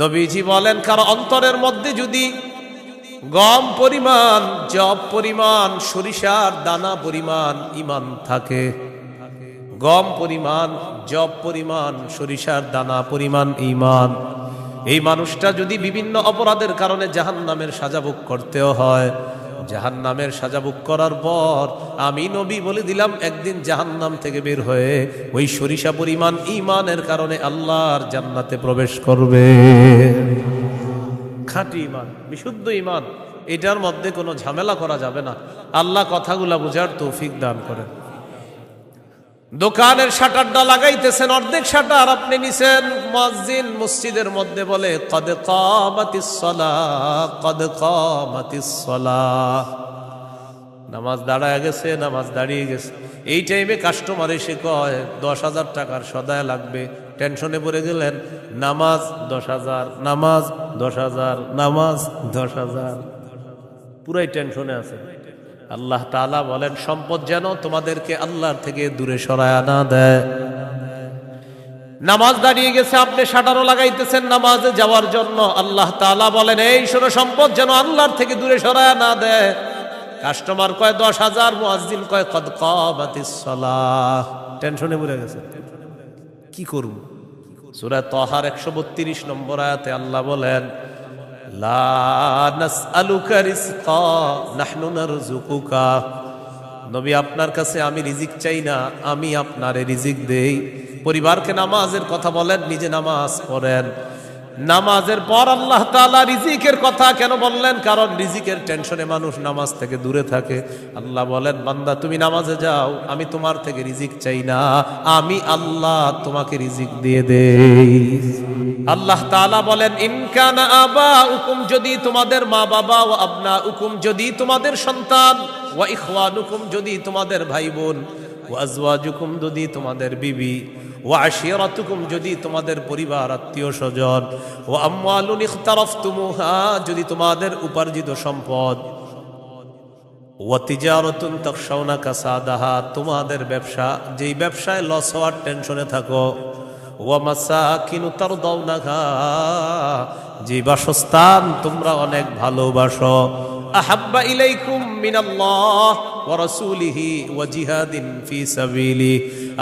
নবীজি বলেন, কারো অন্তরের মধ্যে যদি গম পরিমাণ, জব পরিমাণ, সরিষার দানা পরিমাণ ইমান থাকে, গম পরিমাণ, জব পরিমাণ, সরিষার দানা পরিমাণ ঈমান, এই মানুষটা যদি বিভিন্ন অপরাধের কারণে জাহান্নামের সাজা ভোগ করতেও হয়, জাহান্নামের সাজা ভোগ করার পর আমি নবী বলে দিলাম, একদিন জাহান্নাম থেকে বের হয়ে ওই সরিষা পরিমাণ ঈমানের কারণে আল্লাহর জান্নাতে প্রবেশ করবে। খাঁটি ঈমান, বিশুদ্ধ ঈমান, এটার মধ্যে কোনো ঝামেলা করা যাবে না। আল্লাহ কথাগুলা বুঝার তৌফিক দান করেন। দোকানের শাটারটা লাগাইতেছেন, অর্ধেক শাটার আপনি নিছেন, মুয়াজ্জিন মসজিদের মধ্যে বলে কদ কামাতিস সালাহ, কদ কামাতিস সালাহ, নামাজ দাঁড়ায় গেছে, নামাজ দাঁড়িয়ে গেছে। এই টাইমে কাস্টমার এসে কয় 10,000 টাকার সদায় লাগবে, টেনশনে পড়ে গেলেন, নামাজ 10,000, নামাজ 10,000, নামাজ 10,000, পুরাই টেনশনে আছে। আল্লাহ তাআলা বলেন, সম্পদ যেন তোমাদেরকে আল্লাহর থেকে দূরে সরায় না দেয়। নামাজ দাঁড়িয়ে গেছে, আপনি শাটারও লাগাইতেছেন নামাজে যাওয়ার জন্য, আল্লাহ তাআলা বলেন, এই শোনো, সম্পদ যেন আল্লাহর থেকে দূরে সরায় না দেয়। কাস্টমার কয় 10,000, মুয়াজ্জিন কয় কদ কামাতিস সালাহ, টেনশনে পড়ে গেছে, কি করব? সূরা তাহার 132 নম্বর আয়াতে আল্লাহ বলেন, লা নাসআলুকা রিজকা নাহনু নারযুকুকা, নবী আপনার কাছে আমি রিজিক চাই না, আমি আপনারে রিজিক দেই। পরিবারকে নামাজের কথা বলেন, নিজে নামাজ পড়েন। নামাজের পর আল্লাহ তাআলা রিজিকের কথা কেন বললেন? কারণ রিজিকের টেনশনে মানুষ নামাজ থেকে দূরে থাকে। আল্লাহ বলেন, বান্দা তুমি নামাজে যাও, আমি তোমার থেকে রিজিক চাই না, আমি আল্লাহ তোমাকে রিজিক দিয়ে দেই। আল্লাহ তাআলা বলেন, ইন কানা আবাউকুম, যদি তোমাদের মা বাবা, ওয়া আবনাউকুম, যদি তোমাদের সন্তান, ওয়া ইখওয়ানুকুম, যদি তোমাদের ভাই বোন, ওয়া আজওয়াজুকুম, যদি তোমাদের বিবি, ওয়া আশিরাতুকুম, যদি তোমাদের পরিবার আত্মীয় স্বজন, ওয়া আমওয়ালুন ইখতারাফতুমুহা, যদি তোমাদের উপার্জিত সম্পদ, ওয়া তিজারাতুন তাখশাউনা কাসাদাহা, তোমাদের ব্যবসা, যেই ব্যবসায় লস হওয়ার টেনশনে থাকো, ওয়া মাসাকিনু তারদাউনাহা, যে বাসস্থান তোমরা অনেক ভালোবাসো, আহাব্বা ইলাইকুম মিনাল্লাহ ওয়া রাসূলিহি ওয়া জিহাদিন ফি সাবিলি,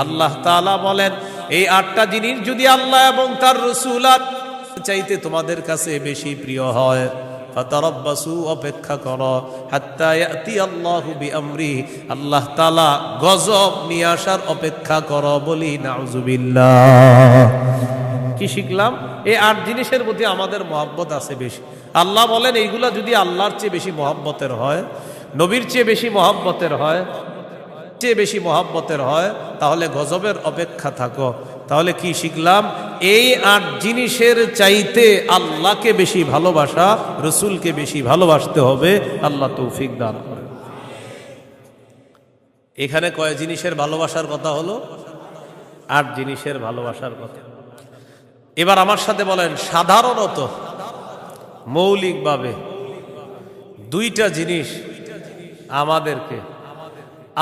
আল্লাহ তাআলা বলেন, এই 8টা জিনিস যদি আল্লাহ এবং তার রাসূল চাইতে তোমাদের কাছে বেশি প্রিয় হয়, ফাতারাব্বাসু, অপেক্ষা করো, হাত্তা ইয়াতি আল্লাহু বিআমরি, আল্লাহ তাআলা গজব নিয়ে আসার অপেক্ষা করো। বলি নাউযুবিল্লাহ। কি শিখলাম? এই 8 জিনিসের প্রতি আমাদের মহব্বত আছে বেশি। আল্লাহ বলেন, এইগুলা যদি আল্লাহর চেয়ে বেশি মহব্বতের হয়, নবীর চেয়ে বেশি মহব্বতের হয়, চেয়ে বেশি মহব্বতের হয়, তাহলে গজবের অপেক্ষা থাকো। তাহলে কি শিখলাম? এই 8 জিনিসের চাইতে আল্লাহকে বেশি ভালোবাসা, রসুলকে বেশি ভালোবাসতে হবে। আল্লাহ তৌফিক দান করেন। এখানে কয় জিনিসের ভালোবাসার কথা হলো? 8 জিনিসের ভালোবাসার কথা। এবার আমার সাথে বলেন, সাধারণত মৌলিকভাবে 2টা জিনিস আমাদেরকে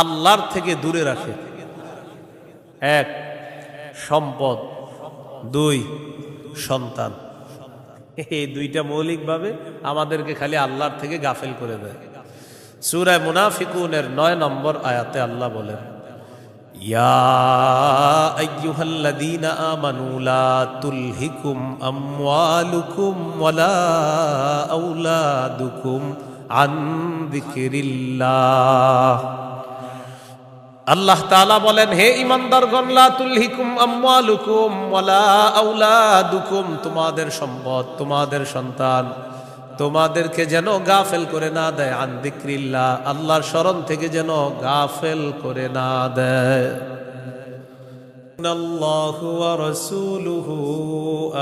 আল্লাহর থেকে দূরে রাখে। 1 সম্পদ, 2 সন্তান। এই 2টা মৌলিকভাবে আমাদেরকে খালি আল্লাহর থেকে গাফেল করে দেয়। সূরা মুনাফিকুনের 9 নম্বর আয়াতে আল্লাহ বলেন, ইয়া আইয়ুহাল্লাযীনা আমানু লা তুলহিকুম আমওয়ালুকুম ওয়ালা আওলাদুকুম আন যিকরিল্লাহ। আল্লাহ তাআলা বলেন, হে ঈমানদারগণ, লা তুলহিকুম আমওয়ালুকুম ওয়ালা আওলাদুকুম, তোমাদের সম্পদ, তোমাদের সন্তান তোমাদেরকে যেন গাফেল করে না দেয়, আন যিকরিল্লাহ, আল্লাহর স্মরণ থেকে যেন গাফেল করে না দেয়। ইন্নাল্লাহু ওয়া রাসূলুহু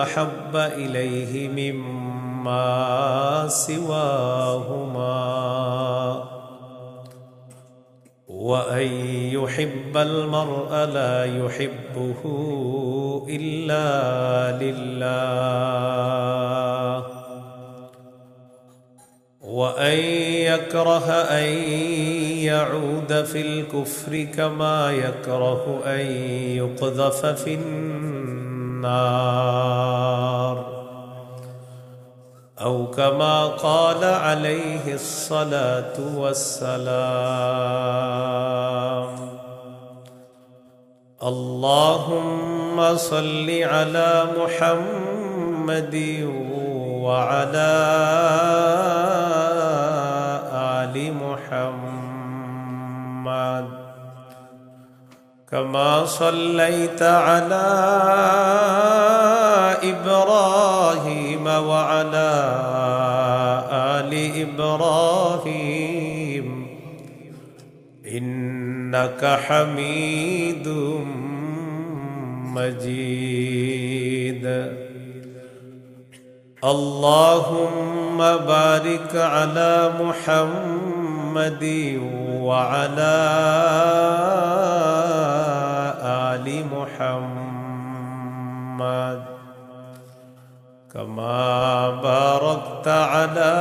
আহাব্বা ইলাইহি মিম্মা সিওয়াহুমা ওয়া আন ইউহিব্বাল মারআ লা ইউহিব্বুহু ইল্লা লিল্লাহ وأن يكره أن يعود في الكفر كما يكره أن يقذف في النار أو كما قال عليه الصلاة والسلام اللهم صل على محمد وعلى آل محمد كما صليت على إبراهيم وعلى آل إبراهيم إنك حميد مجيد اللهم بارك على محمد وعلى آل محمد كما باركت على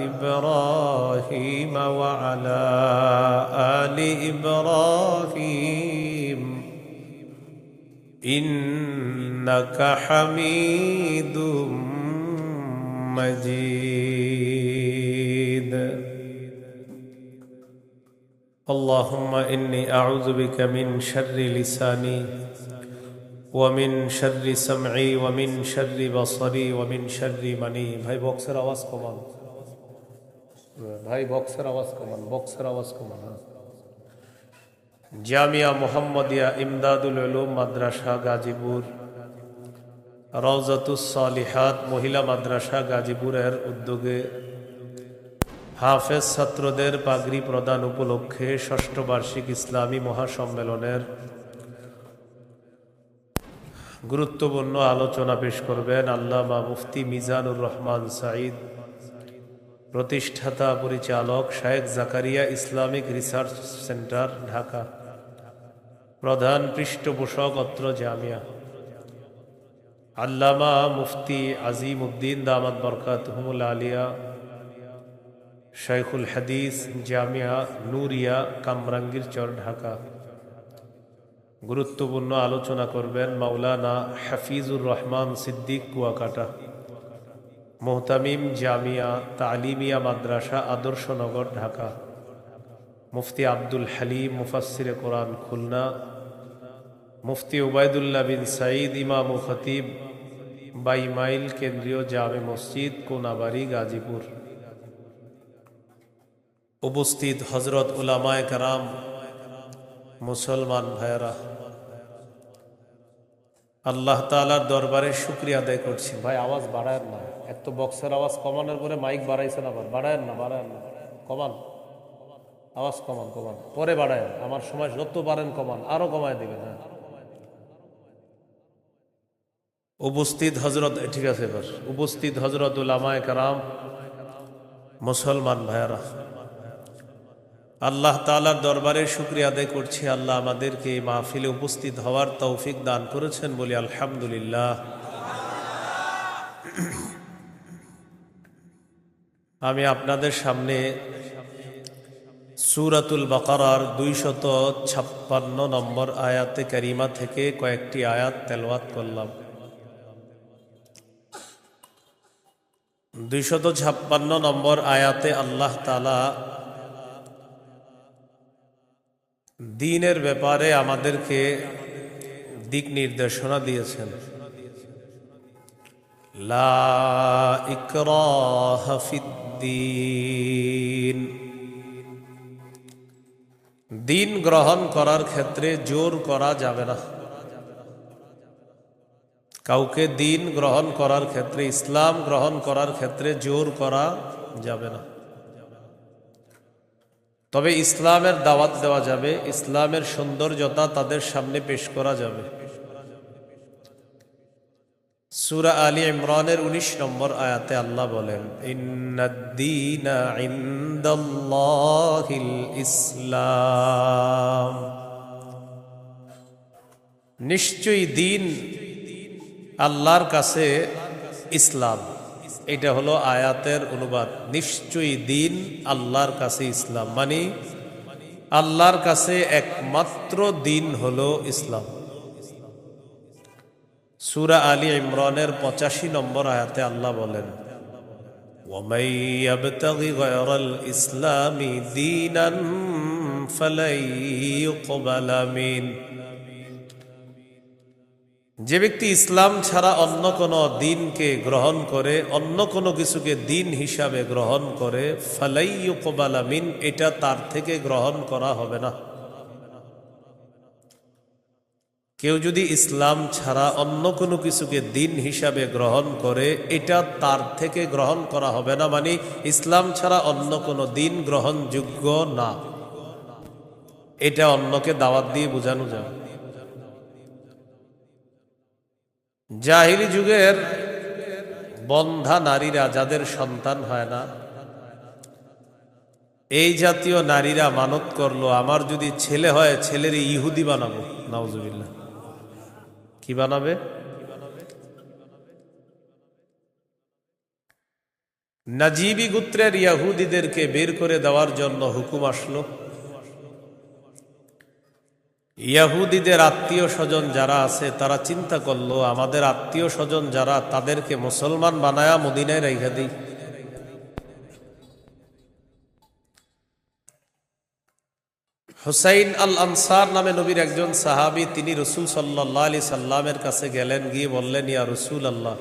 إبراهيم وعلى آل إبراهيم إنك حميد مجيد اللهم إني أعوذ بك من شر لساني ومن شر سمعي ومن شر بصري ومن شر مني ভাই বক্সের আওয়াজ কমান ভাই বক্সের আওয়াজ কমান জামিয়া মুহাম্মাদিয়া ইমদাদুল উলুম মাদ্রাসা গাজীপুর রওজাতুস সালিহাত মহিলা মাদ্রাসা গাজীপুরের উদ্যোগে হাফেজ ছাত্রদের পাগড়ি প্রদান উপলক্ষে ষষ্ঠ বার্ষিক ইসলামী মহাসম্মেলনের গুরুত্বপূর্ণ আলোচনা পেশ করবেন আল্লামা মুফতি মিজানুর রহমান সাঈদ, প্রতিষ্ঠাতা পরিচালক শায়েখ Zakaria Islamic research centre Dhaka, প্রধান পৃষ্ঠপোষক অত্র জামিয়া। আল্লামা মুফতি আজিম উদ্দিন দামাত বরকাতুহুমুল আলিয়া, শাইখুল হাদিস জামিয়া নূরিয়া কামরাঙ্গীরচর ঢাকা। গুরুত্বপূর্ণ আলোচনা করবেন মাওলানা হাফিজুর রহমান সিদ্দিক কুয়াকাটা, মোহতামিম জামিয়া তালিমিয়া মাদ্রাসা আদর্শনগর ঢাকা। মুফতি আব্দুল হালিম মুফাসসিরে কোরআন খুলনা, মুফতি উবাইদুল্লাহ বিন সাঈদ ইমাম ও খতিব 22 মাইল কেন্দ্রীয় জামে মসজিদ কোনাবাড়ি গাজীপুর। উপস্থিত হযরত উলামায়ে কেরাম, মুসলমান ভাইয়েরা, আল্লাহ তাআলার দরবারে শুকরিয়া আদায় করছি। ভাই আওয়াজ বাড়ায়েন না, এক তো বক্সের আওয়াজ কমানোর পরে মাইক বাড়াইছেন, আবার বাড়ায়েন না, কমান আওয়াজ, কমান পরে বাড়ায়েন, আমার সময় যত পারেন কমান, আরো কমায় দিবেন। হ্যাঁ, উপস্থিত হযরত, ঠিক আছে এবার উপস্থিত হযরত উলামায়ে কেরাম, মুসলমান ভাইয়েরা, আল্লাহ তাআলার দরবারে শুকরিয়া আদায় করছি। আল্লাহ আমাদেরকে এই মাহফিলে উপস্থিত হওয়ার তৌফিক দান করেছেন, বলি আলহামদুলিল্লাহ। আমি আপনাদের সামনে সূরাতুল বাকারার 256 নম্বর আয়াতে কারিমা থেকে কয়েকটি আয়াত তেলাওয়াত করলাম। 256 নম্বর আয়াতে আল্লাহ তাআলা দ্বীনের ব্যাপারে আমাদেরকে দিক নির্দেশনা দিয়েছেন। লা ইকরাহা ফিদ্দীন, দিন গ্রহণ করার ক্ষেত্রে জোর করা যাবে না। কাউকে দিন গ্রহণ করার ক্ষেত্রে, ইসলাম গ্রহণ করার ক্ষেত্রে জোর করা যাবে না। তবে ইসলামের দাওয়াত দেওয়া যাবে, ইসলামের সৌন্দর্যতা তাদের সামনে পেশ করা যাবে। সূরা আলী ইমরানের 19 নম্বর আয়াতে আল্লাহ বলেন, ইন্নাদ-দীনা ইনদাল্লাহিল ইসলাম, নিশ্চয়ই দিন আল্লাহর কাছে ইসলাম। এটা হলো আয়াতের অনুবাদ। নিশ্চয়ই দিন আল্লাহর কাছে ইসলাম, মানে আল্লাহর কাছে একমাত্র দিন হলো ইসলাম। সূরা আলী ইমরানের 85 নম্বর আয়াতে আল্লাহ বলেন, وَمَن يَبْتَغِ غَيْرَ الْإِسْلَامِ دِينًا فَلَن يُقْبَلَ مِنْهُ। যে ব্যক্তি ইসলাম ছাড়া অন্য কোনো দিনকে গ্রহণ করে, অন্য কোনো কিছুকে দিন হিসাবে গ্রহণ করে, ফালাই ইউকবালা মিন, এটা তার থেকে গ্রহণ করা হবে না। কেউ যদি ইসলাম ছাড়া অন্য কোনো কিছুকে দিন হিসাবে গ্রহণ করে, এটা তার থেকে গ্রহণ করা হবে না, মানে ইসলাম ছাড়া অন্য কোনো দিন গ্রহণযোগ্য না। এটা অন্যকে দাওয়াত দিয়ে বোঝানো যায়। জাহিলি যুগের বন্ধা নারীরা, যাদের সন্তান হয় না, এই জাতীয় নারীরা মানত করলো, আমার যদি ছেলে হয় ছেলের ইহুদি বানাবো। নাউজুবিল্লাহ। কি বানাবে? নাজিবি গোত্রের ইহুদিদেরকে বের করে দেওয়ার জন্য হুকুম আসলো। ইহুদিদের আত্মীয় স্বজন যারা আছে তারা চিন্তা করলো, আমাদের আত্মীয় স্বজন যারা, তাদেরকে মুসলমান বানায়া মদিনায় রেখে দিই। হুসাইন আল আনসার নামে নবীর একজন সাহাবী, তিনি রাসূল সাল্লাল্লাহু আলাইহি সাল্লামের কাছে গেলেন, গিয়ে বললেন, ইয়া রাসূলুল্লাহ,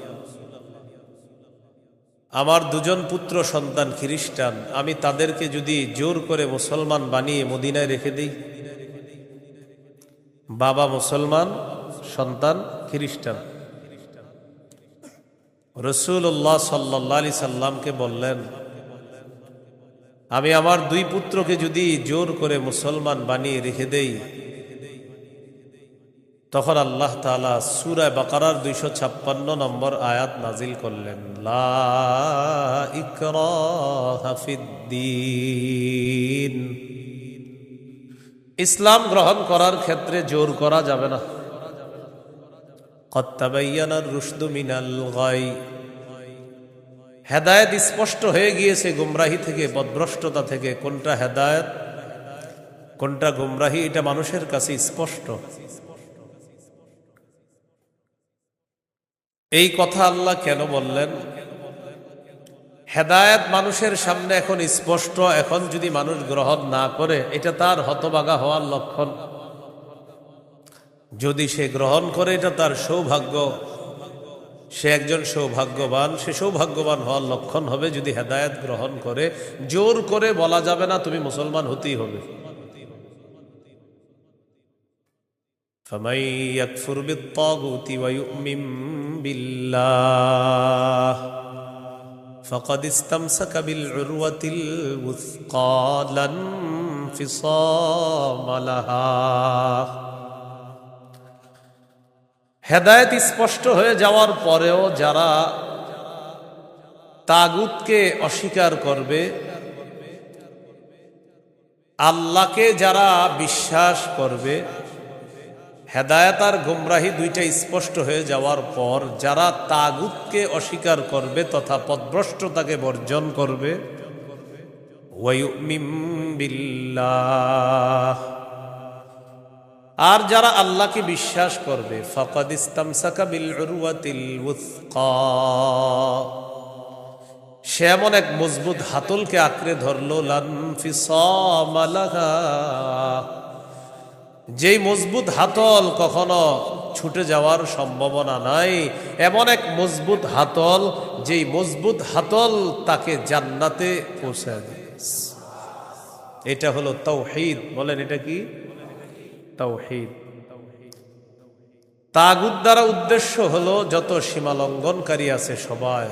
আমার দুজন পুত্র সন্তান খ্রিস্টান, আমি তাদেরকে যদি জোর করে মুসলমান বানিয়ে মদিনায় রেখে দিই। বাবা মুসলমান, সন্তান খ্রিস্টান। রাসূলুল্লাহ সাল্লাল্লাহু আলাইহি সাল্লামকে বললেন, আমি আমার দুই পুত্রকে যদি জোর করে মুসলমান বানিয়ে রেখে দেই, তখন আল্লাহ তাআলা সূরা বাকারার 256 নম্বর আয়াত নাজিল করলেন, লা ইকরাহা ফিদ্দীন। ইসলাম গ্রহণ করার ক্ষেত্রে জোর করা যাবে না। কদ তাবায়্যানার রুশদু মিনাল গাই। হেদায়েত স্পষ্ট হয়ে গিয়েছে গুমরাহি থেকে, পথভ্রষ্টতা থেকে। কোনটা হেদায়েত, কোনটা গুমরাহি, এটা মানুষের কাছে স্পষ্ট। এই কথা আল্লাহ কেন বললেন? হেদায়েত মানুষের সামনে এখন স্পষ্ট, এখন যদি মানুষ গ্রহণ না করে, এটা তার হতভাগা হওয়ার লক্ষণ। যদি সে গ্রহণ করে, এটা তার সৌভাগ্য, সে একজন সৌভাগ্যবান। সে সৌভাগ্যবান হওয়ার লক্ষণ হবে যদি হেদায়েত গ্রহণ করে। জোর করে বলা যাবে না তুমি মুসলমান হতেই হবে। ফামান ইয়াকফুর বিত-তাগুতি ওয়া ইউমিন বিল্লাহ ফাকাদ ইসতামসাকা বিল উরওয়াতিল ওয়াসকা লা ইনফিসামা লাহা। হেদায়েত স্পষ্ট হয়ে যাওয়ার পরেও যারা তাগুতকে অস্বীকার করবে, আল্লাহকে যারা বিশ্বাস করবে, হেদায়েত আর গুমরাহি দুইটা স্পষ্ট হয়ে যাওয়ার পর যারা তাগুতকে অস্বীকার করবে তথা পথভ্রষ্টতাকে বর্জন করবে, ওয়া ইউমিন বিল্লাহ, আর যারা আল্লাহকে বিশ্বাস করবে, ফাকাদ ইসতামসাকা বিল উরওয়াতিল ওয়াসকা, সে এমন এক মজবুত হাতলকে আঁকড়ে ধরলো, লা ইনফিসামা লাহা, যেই মজবুত হাতল কখনো ছুটে যাওয়ার সম্ভাবনা নাই। এমন এক মজবুত হাতল, যেই মজবুত হাতল তাকে জান্নাতে পৌঁছায় দিয়েছে। এটা হলো তাওহীদ। বলেন, এটা কি? তাওহীদ। তাগুত দ্বারা উদ্দেশ্য হলো যত সীমালঙ্ঘনকারী আছে সবাই।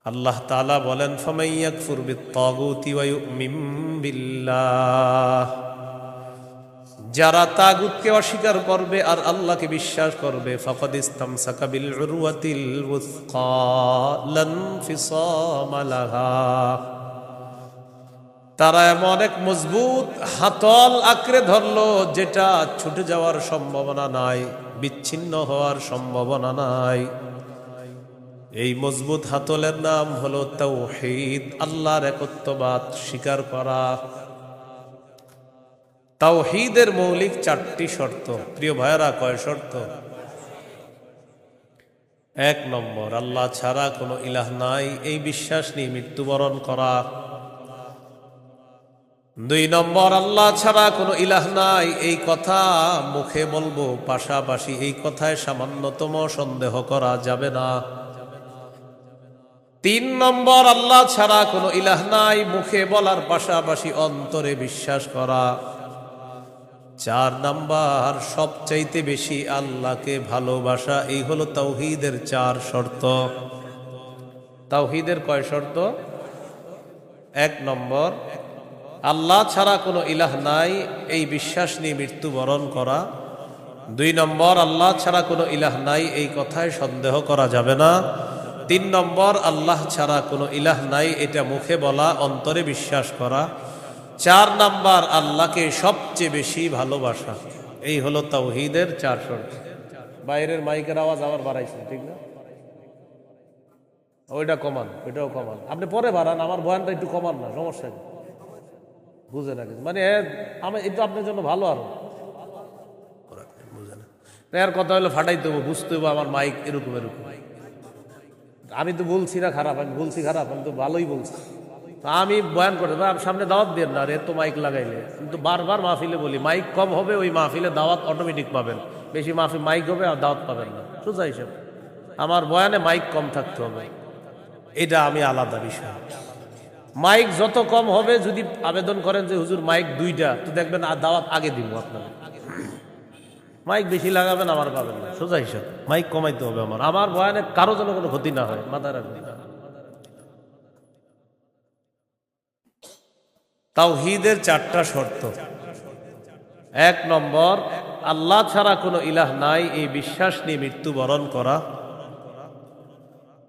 আল্লাহ তাআলা বলেন, ফামান ইয়াকফুর বিত-তাগুতি ওয়া ইউমিন বিল্লাহ, যারা তাগুতকে অস্বীকার করবে আর আল্লাহকে বিশ্বাস করবে, ফাকাদ ইসতামসাকা বিল উরওয়াতিল ওয়াসকা লা ইনফিসামা লাহা, তারা এমন এক মজবুত হাতল আঁকড়ে ধরলো যেটা ছুটে যাওয়ার সম্ভাবনা নাই, বিচ্ছিন্ন হওয়ার সম্ভাবনা নাই। এই মজবুত হাতলের নাম হলো তাওহীদ, আল্লাহর একত্ববাদ স্বীকার করা। তাওহীদের মৌলিক 4টি শর্ত। প্রিয় ভাইয়েরা, কয় শর্ত? 1 নম্বর, আল্লাহ ছাড়া কোনো ইলাহ নাই এই বিশ্বাস নিয়ে মৃত্যুবরণ করা। 2 নম্বর, আল্লাহ ছাড়া কোনো ইলাহ নাই এই কথা মুখে বলবো, পাশাপাশি এই কথায় সামান্যতম সন্দেহ করা যাবে না। 3 নম্বর, আল্লাহ ছাড়া কোনো ইলাহ নাই মুখে বলার পাশাপাশি অন্তরে বিশ্বাস করা। 4 নম্বর, সবচাইতে বেশি আল্লাহকে ভালোবাসা। এই হলো তাওহীদের 4 শর্ত। তাওহীদের কয় শর্ত? 1 নম্বর, আল্লাহ ছাড়া কোনো ইলাহ নাই এই বিশ্বাস নিয়ে মৃত্যুবরণ করা। 2 নম্বর, আল্লাহ ছাড়া কোনো ইলাহ নাই এই কথায় সন্দেহ করা যাবে না। 3 নম্বর, আল্লাহ ছাড়া কোনো ইলাহ নাই এটা মুখে বলা, অন্তরে বিশ্বাস করা। 4 নম্বর, আল্লাহকে সবচেয়ে বেশি ভালোবাসা। এই হলো তাওহীদের 4 শর্ত। বাইরের মাইকের আওয়াজ আবার বাড়াইছেন, ঠিক না? ওইটা কমান, ওইটাও কমান। আপনি পরে বাড়ান, আমার বয়ানটা একটু কমান না, সমস্যা নেই। বুঝে না কিছু, মানে আমি এটা আপনার জন্য ভালো। আরো বুঝে না, এর কথা হলো ফাটাইতে হবো, বুঝতে হবো আমার মাইক এরকম এরকম। আমি তো বলছি না খারাপ, আমি বলছি খারাপ, আমি তো ভালোই বলছি। আমি বয়ান করতে সামনে দাওয়াত দিয়ে না, এত মাইক লাগাইলে। কিন্তু বারবার মাহফিলে বলি, মাইক কম হবে ওই মাহফিলে দাওয়াত অটোমেটিক পাবেন, বেশি মাহফিল মাইক হবে আর দাওয়াত পাবেন না। সোজা হিসেব, আমার বয়ানে মাইক কম থাকতে হবে, এটা আমি আলাদা বিষয়। মাইক যত কম হবে, যদি আবেদন করেন যে হুজুর মাইক 2টা, তো দেখবেন আর দাওয়াত আগে দিব আপনার। মাইক বেশি লাগাবেন, আমার পাবেন না, সোজা হিসাব। মাইক কমাইতে হবে আমার বয়ানে কারো যেন কোনো ক্ষতি না হয়, মাথায় রাখবেন। তাওহীদের 4টা শর্ত। 1 নম্বর, আল্লাহ ছাড়া কোনো ইলাহ নাই এই বিশ্বাস নিয়ে মৃত্যুবরণ করা।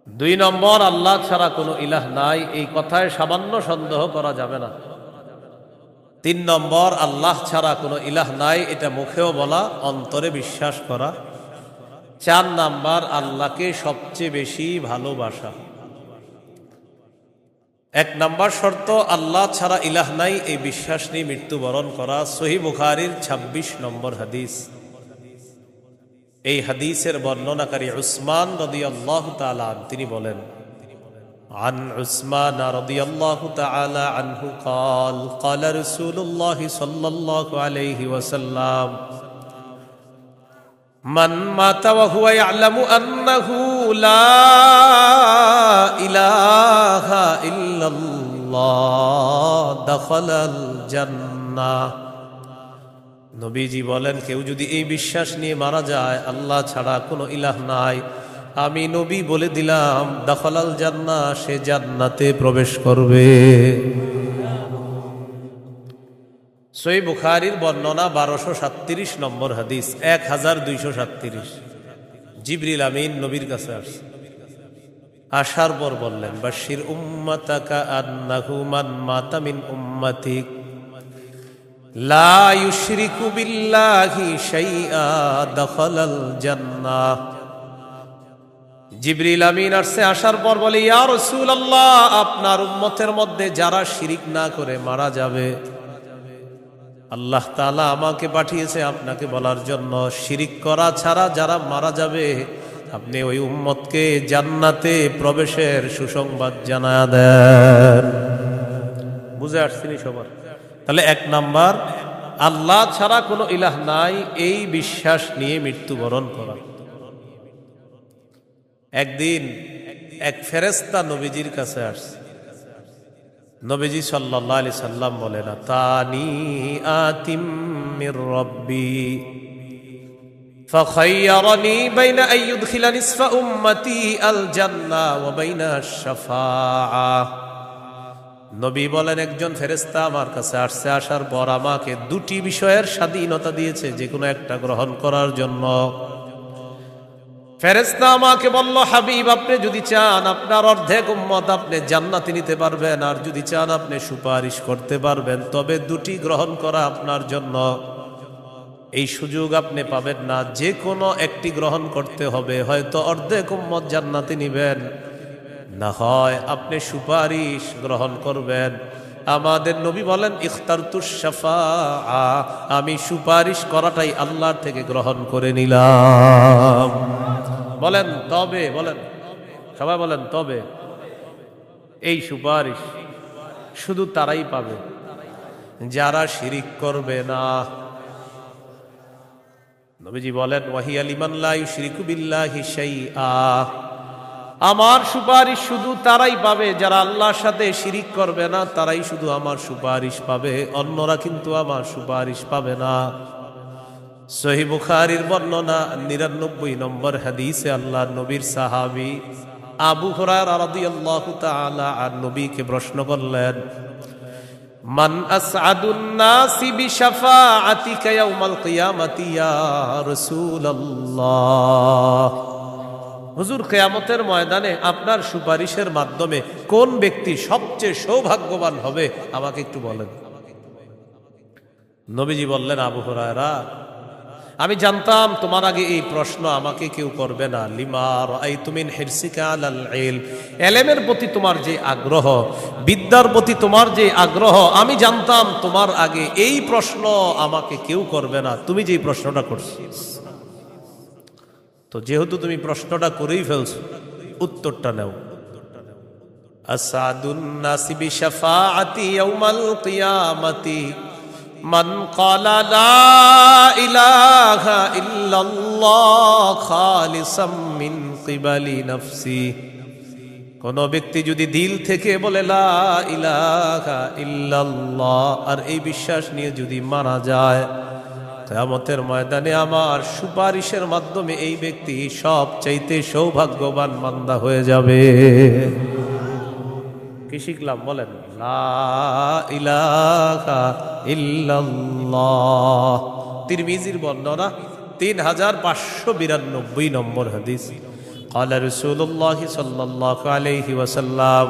2 নম্বর, আল্লাহ ছাড়া কোনো ইলাহ নাই এই কথায় সামান্য সন্দেহ করা যাবে না। 3 নম্বর, আল্লাহ ছাড়া কোনো ইলাহ নাই এটা মুখেও বলা, অন্তরে বিশ্বাস করা। 4 নম্বর, আল্লাহকে সবচেয়ে বেশি ভালোবাসা। 1 নম্বর শর্ত, আল্লাহ ছাড়া ইলাহ নাই এই বিশ্বাস নিয়ে মৃত্যুবরণ করা। সহিহ বুখারীর 26 নম্বর হাদিস। এই হাদিসের বর্ণনাকারী উসমান রাদিয়াল্লাহু তাআলা তিনি বলেন, عن عثمان رضي الله تعالى عنه قال قال رسول الله صلى الله عليه وسلم من مات وهو يعلم أنه لا إله إلا الله دخل الجنة। নবীজি বলেন, কেউ যদি এই বিশ্বাস নিয়ে মারা যায় আল্লাহ ছাড়া কোনো ইলাহ নাই, আমি নবী বলে দিলাম দাখালাল জান্নাহ, সে জান্নাতে প্রবেশ করবে। সহিহ বুখারীর বর্ণনা 1237 নম্বর হাদিস, 1237। জিবরিল আমিন নবীর কাছে আসছে, আসার পর বললেন, বাশির উম্মাতাকা আন্নাহু মান মাতা মিন উম্মাতিক লা ইউশরিকু বিল্লাহি শাইআ দাখালাল জান্নাহ। জিবরিল আমিন আসছে, আসার পর বলে, ইয়া রাসূলুল্লাহ, আপনার উম্মতের মধ্যে যারা শিরিক না করে মারা যাবে, আল্লাহ তাআলা আমাকে পাঠিয়েছে আপনাকে বলার জন্য, শিরিক করা ছাড়া যারা মারা যাবে আপনি ওই উম্মতকে জান্নাতে প্রবেশের সুসংবাদ জানায়া দেন। বুঝে আসছেনি সবার? তাহলে 1 নাম্বার, আল্লাহ ছাড়া কোনো ইলাহ নাই এই বিশ্বাস নিয়ে মৃত্যুবরণ করা। একদিন এক ফেরেশতা নবীজির কাছে আসছে। নবীজি সাল্লাল্লাহু আলাইহি সাল্লাম বলেন, আতানি আতিম মির রাব্বি ফাখায়্যারানি বাইনা আইয়ুদখিলা নিসফা উম্মতি আল জান্নাহ ওয়া বাইনা আশ-শাফাআহ। নবী বলেন, একজন ফেরেশতা আমার কাছে আসছে, আসার পর আমাকে 2টি বিষয়ের স্বাধীনতা দিয়েছে যে কোনো একটা গ্রহণ করার জন্য। ফেরেশতা আমাকে বলল, হাবিব, আপনি যদি চান আপনার অর্ধেক উম্মত আপনি জান্নাতে নিতে পারবেন, আর যদি চান আপনি সুপারিশ করতে পারবেন, তবে 2টি গ্রহণ করা আপনার জন্য। এই সুযোগ আপনি পাবেন না, যে কোনো একটি গ্রহণ করতে হবে। হয়তো অর্ধেক উম্মত জান্নাতে নিবেন, না হয় আপনি সুপারিশ গ্রহণ করবেন। আমাদের নবী বলেন ইখতারতুশ শাফাআ, আমি সুপারিশ করাটাই আল্লাহর থেকে গ্রহণ করে নিলাম। বলেন তবে, বলেন সবাই বলেন তবে। এই সুপারিশ শুধু তারাই পাবে যারা শিরিক করবে না। নবীজি বলেন ওয়াহিয়া লিমান লা ইউশরিকু বিল্লাহি শাইআ, আমার সুপারিশ শুধু তারাই পাবে যারা আল্লাহর সাথে শিরিক করবে না, তারাই শুধু আমার সুপারিশ পাবে, অন্যরা কিন্তু আমার সুপারিশ পাবে না। সহিহ বুখারীর বর্ণনা ৯৯ নম্বর হাদিসে আল্লাহর নবীর সাহাবী আবু হুরায়রা রাদিয়াল্লাহু তাআলা আন নবীকে প্রশ্ন করলেন, মান আসআদুন নাসি বিশাফাআতিকা ইয়াউমাল কিয়ামাতি ইয়া রাসূলুল্লাহ। হুজুর, কিয়ামতের ময়দানে আপনার সুপারিশের মাধ্যমে কোন ব্যক্তি সবচেয়ে সৌভাগ্যবান হবে আমাকে একটু বলেন। নবীজি বললেন, আবু হুরায়রা, আমি জানতাম তোমার আগে এই প্রশ্ন আমাকে কেউ করবে না। লিমা রাআইতু মিন হিরসিকা আলাল ইলম, ইলমের প্রতি তোমার যে আগ্রহ, বিদ্যার প্রতি তোমার যে আগ্রহ, আমি জানতাম তোমার আগে এই প্রশ্ন আমাকে কেউ করবে না, তুমি যেই প্রশ্নটা করছো। তো যেহেতু তুমি প্রশ্নটা করেই ফেলছো, উত্তরটা নাও। আসাদুন নাসি বিশাফাআতি ইয়াউমাল কিয়ামাতি মান ক্বালা লা ইলাহা ইল্লাল্লাহ খালিসাম মিন কিবালি নাফসি, কোন ব্যক্তি যদি দিল থেকে বলে লা ইলাহা ইল্লাল্লাহ আর এই বিশ্বাস নিয়ে যদি মারা যায়, কিয়ামতের ময়দানে আমার সুপারিশের মাধ্যমে এই ব্যক্তি সবচাইতে সৌভাগ্যবান বান্দা হয়ে যাবে। কি শিখলাম বলেন? লা ইলাহা ইল্লাল্লাহ। তিরমিজির বর্ণনা ৩৫৯২ নম্বর হাদিস। ক্বালা রাসূলুল্লাহ সাল্লাল্লাহু আলাইহি ওয়াসাল্লাম,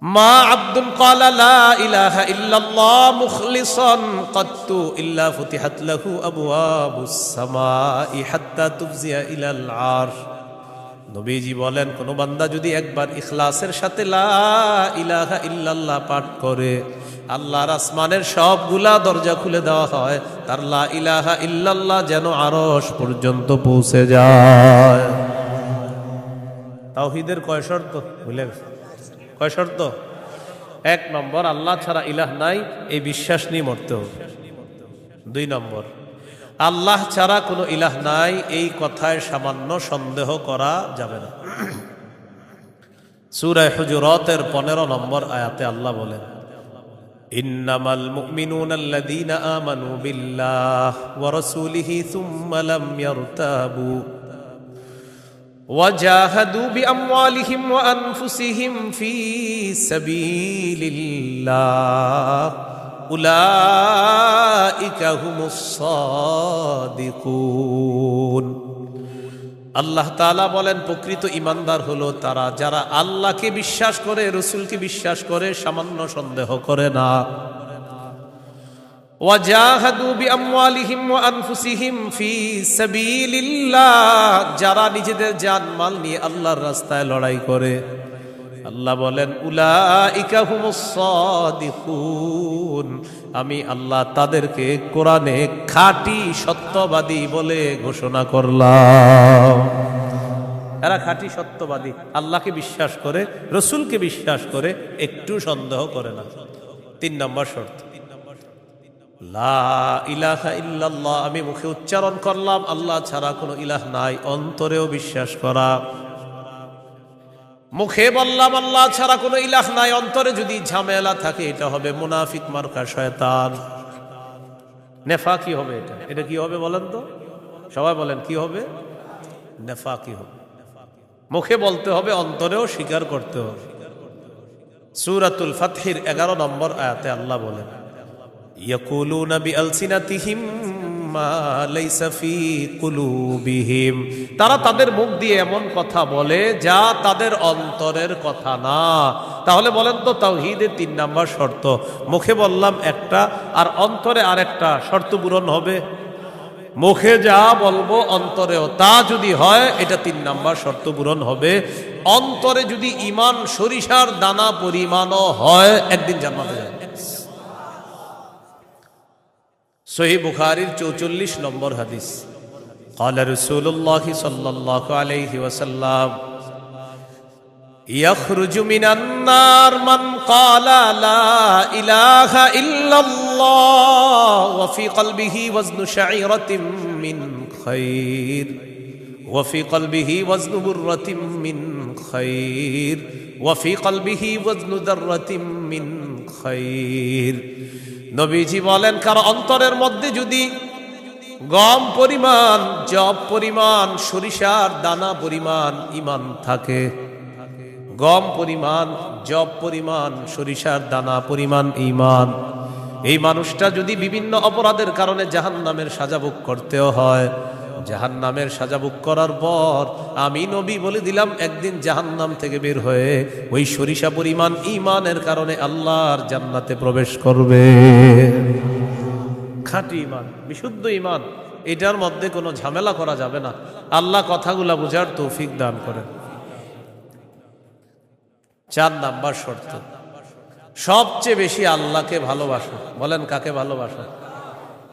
মা আবদুন ক্বালা লা ইলাহা ইল্লাল্লাহ মুখলিসান কাত্তু ইল্লা ফুতিহাত লাহু আবওয়াবুস সামাই হাত্তা তুফজিয়া ইলাল আরশ। নবীজি বলেন, কোন বান্দা যদি একবার ইখলাসের সাথে লা ইলাহা ইল্লাল্লাহ পাঠ করে, আল্লাহর আসমানের সবগুলা দরজা খুলে দেওয়া হয়, তার লা ইলাহা ইল্লাল্লাহ যেন আরশ পর্যন্ত পৌঁছে যায়। তাওহীদের কয় শর্ত ভুলে গেছে? কয় শর্ত? ১ নম্বর, আল্লাহ ছাড়া ইলাহ নাই, এই বিশ্বাস নিয়ে মরতে হবে। ২ নম্বর, আল্লাহ ছাড়া কোনো ইলাহ নাই, এই কথায় সামান্য সন্দেহ করা যাবে না। সূরা হুজুরাতের ১৫ নম্বর আয়াতে আল্লাহ বলেন, ইন্নামাল মুমিনুনা আল্লাযীনা আমানু বিল্লাহি ওয়া রাসূলিহি সুম্মা লাম ইয়ারতাবু ওয়াজাহাদু বিআমওয়ালিহিম ওয়া আনফুসিহিম ফী সাবিলিল্লাহ উলাইকা হুমুস সাদিকুন। আল্লাহ তাআলা বলেন, প্রকৃত ঈমানদার হলো তারা যারা আল্লাহকে বিশ্বাস করে, রাসূলকে বিশ্বাস করে, সামান্য সন্দেহ করে না। ওয়াজাহাদু বিআমওয়ালিহিম ওয়া আনফুসিহিম ফী সাবিলিল্লাহ, যারা নিজেদের জানমাল নিয়ে আল্লাহর রাস্তায় লড়াই করে। আল্লাহ বলেন, উলাইকা হুমুস সাদিকুন, আমি আল্লাহ তাদেরকে কোরআনে খাঁটি সত্যবাদী বলে ঘোষণা করলাম। এরা খাঁটি সত্যবাদী, আল্লাহকে বিশ্বাস করে, রাসূলকে বিশ্বাস করে, একটু সন্দেহ করে না। ৩ নম্বর শর্ত, লা ইলাহা ইল্লাল্লাহ, আমি মুখে উচ্চারণ করলাম আল্লাহ ছাড়া কোনো ইলাহ নাই, অন্তরেও বিশ্বাস করা। মুখে বললাম আল্লাহ ছাড়া কোনো ইলাহ নাই, অন্তরে যদি ঝামেলা থাকে এটা হবে মুনাফিক মার্কা শয়তান, নেফাকি হবে। এটা কি হবে বলেন তো? সবাই বলেন কি হবে? নেফাকি হবে। মুখে বলতে হবে, অন্তরেও স্বীকার করতে হবে। সূরাতুল ফাতহির ১১ নম্বর আয়াতে আল্লাহ বলেন, ইয়াকুলুনা বিআলসিনাতিহিম মা লাইসা ফি কুলুবিহিম, তারা তাদের মুখ দিয়ে এমন কথা বলে যা তাদের অন্তরের কথা না। তাহলে বলেন তো, তাওহীদের ৩ নম্বর শর্ত, মুখে বললাম একটা আর অন্তরে আরেকটা, শর্ত পূরণ হবে? মুখে যা বলবো অন্তরেও তা যদি হয়, এটা ৩ নম্বর শর্ত পূরণ হবে। অন্তরে যদি ঈমান সরিষার দানা পরিমাণও হয় একদিন জান্নাতে যাবে। সহিহ বুখারীর 44 নম্বর হাদিস। قال رسول الله صلى الله عليه وسلم يخرج من النار من قال لا إله إلا الله وفي قلبه وزن شعيرة من خير وفي قلبه وزن برة من خير وفي قلبه وزن ذرة من خير। নবীজি বলেন, কার অন্তরের মধ্যে যদি গম পরিমাণ, জব পরিমাণ, সরিষার দানা পরিমাণ ঈমান থাকে, গম পরিমাণ, জব পরিমাণ, সরিষার দানা পরিমাণ ঈমান, এই মানুষটা যদি বিভিন্ন অপরাধের কারণে জাহান্নামের সাজা ভোগ করতেও হয়, জাহান্নামের সাজা ভোগ করার পর আমি নবী বলে দিলাম একদিন জাহান্নাম থেকে বের হয়ে ওই সরিষা পরিমাণ ঈমানের কারণে আল্লাহর জান্নাতে প্রবেশ করবে। খাঁটি ঈমান, বিশুদ্ধ ঈমান, এটার মধ্যে কোনো ঝামেলা করা যাবে না। আল্লাহ কথাগুলা বুঝার তৌফিক দান করেন। 4 নাম্বার শর্ত, সবচেয়ে বেশি আল্লাহকে ভালোবাসো। বলেন কাকে ভালোবাসো?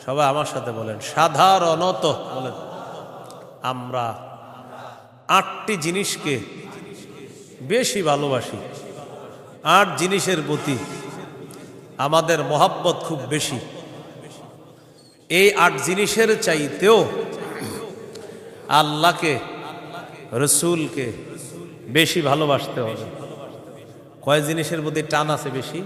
সবাই আমার সাথে বলেন সাধারণত। বলেন আমরা 8টি জিনিসকে বেশি ভালোবাসি। 8 জিনিসের প্রতি আমাদের মহব্বত খুব বেশি। এই 8 জিনিসের চাইতেও আল্লাহকে, রসুলকে বেশি ভালোবাসতে হবে। কয় জিনিসের প্রতি টান আছে বেশি?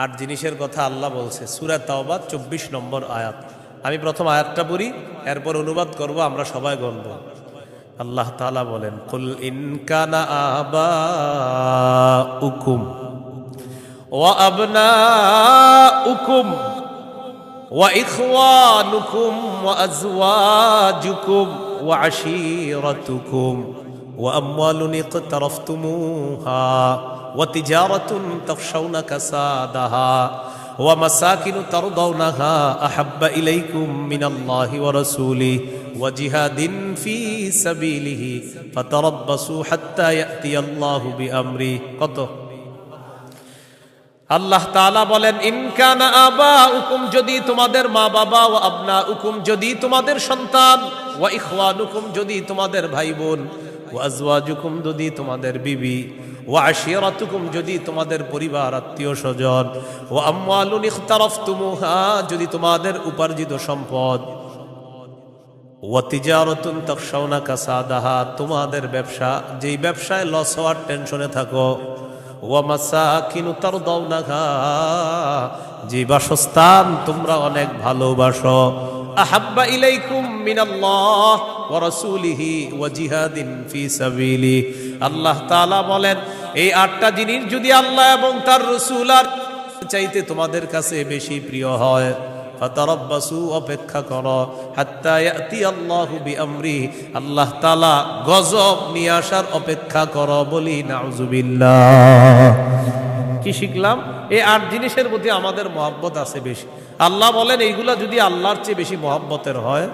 8 জিনিসের কথা আল্লাহ বলছে সূরা তাওবা 24 নম্বর আয়াত। আমি প্রথম আয়াতটা পড়ি, এরপর অনুবাদ করব, আমরা সবাই বলব। আল্লাহ তাআলা বলেন, কুল ইন কানা আবাউকুম ওয়া আবনাউকুম ওয়া ইখওয়ানুকুম ওয়া আজওয়াজুকুম ওয়া আশীরাতুকুম ওয়া আমওয়ালুন ইকতারাফতুমুহা ওয়া তিজারাতুন তাখশাউনা কাসাদাহা ওয়া মাসাকিনু তারদাউনাহা আহাব্বা ইলাইকুম মিনাল্লাহি ওয়া রাসূলিহি ওয়া জিহাদিন ফি সাবিলিহি ফাতারাব্বাসু হাত্তা ইয়াতিয়াল্লাহু বিআমরি। কত? আল্লাহ তাআলা বলেন, ইন কানা আবাউকুম, যদি তোমাদের মা বাবা, ওয়া আবনাউকুম, যদি তোমাদের সন্তান, ওয়া ইখওয়ানুকুম, যদি তোমাদের ভাই বোন, ওয়া আজওয়াজুকুম, যদি তোমাদের বিবি, ওয়া আশীরাতুকুম, যদি তোমাদের পরিবার আত্মীয় স্বজন, ওয়া আমওয়ালুন ইখতারাফতুমুহা, যদি তোমাদের উপার্জিত সম্পদ, ওয়া তিজারাতুন তাখশাউনা কাসাদাহা, তোমাদের ব্যবসা, যেই ব্যবসায় লস হওয়ার টেনশনে থাকো, ওয়া মাসাকিনু তারদাউনাহা, যে বাসস্থান তোমরা অনেক ভালোবাসো, আহাব্বা ইলাইকুম মিনাল্লাহ ওয়া রাসূলিহি ওয়া জিহাদিন ফি সাবিলি। আল্লাহ তাআলা বলেন, এই 8টা জিনিস যদি আল্লাহ এবং তার রাসূল আর চাইতে তোমাদের কাছে বেশি প্রিয় হয়, ফাতারাব্বাসু, অপেক্ষা করো, হাত্তা ইয়াতিয়াল্লাহু বিআমরি, আল্লাহ তাআলা গজব নিয়ে আসার অপেক্ষা করো। বলি নাউযুবিল্লাহ। কি শিখলাম? এই 8 জিনিসের প্রতি আমাদের মহব্বত আছে বেশি। আল্লাহ বলেন, এইগুলা যদি আল্লাহর চেয়ে বেশি মহব্বতের হয়,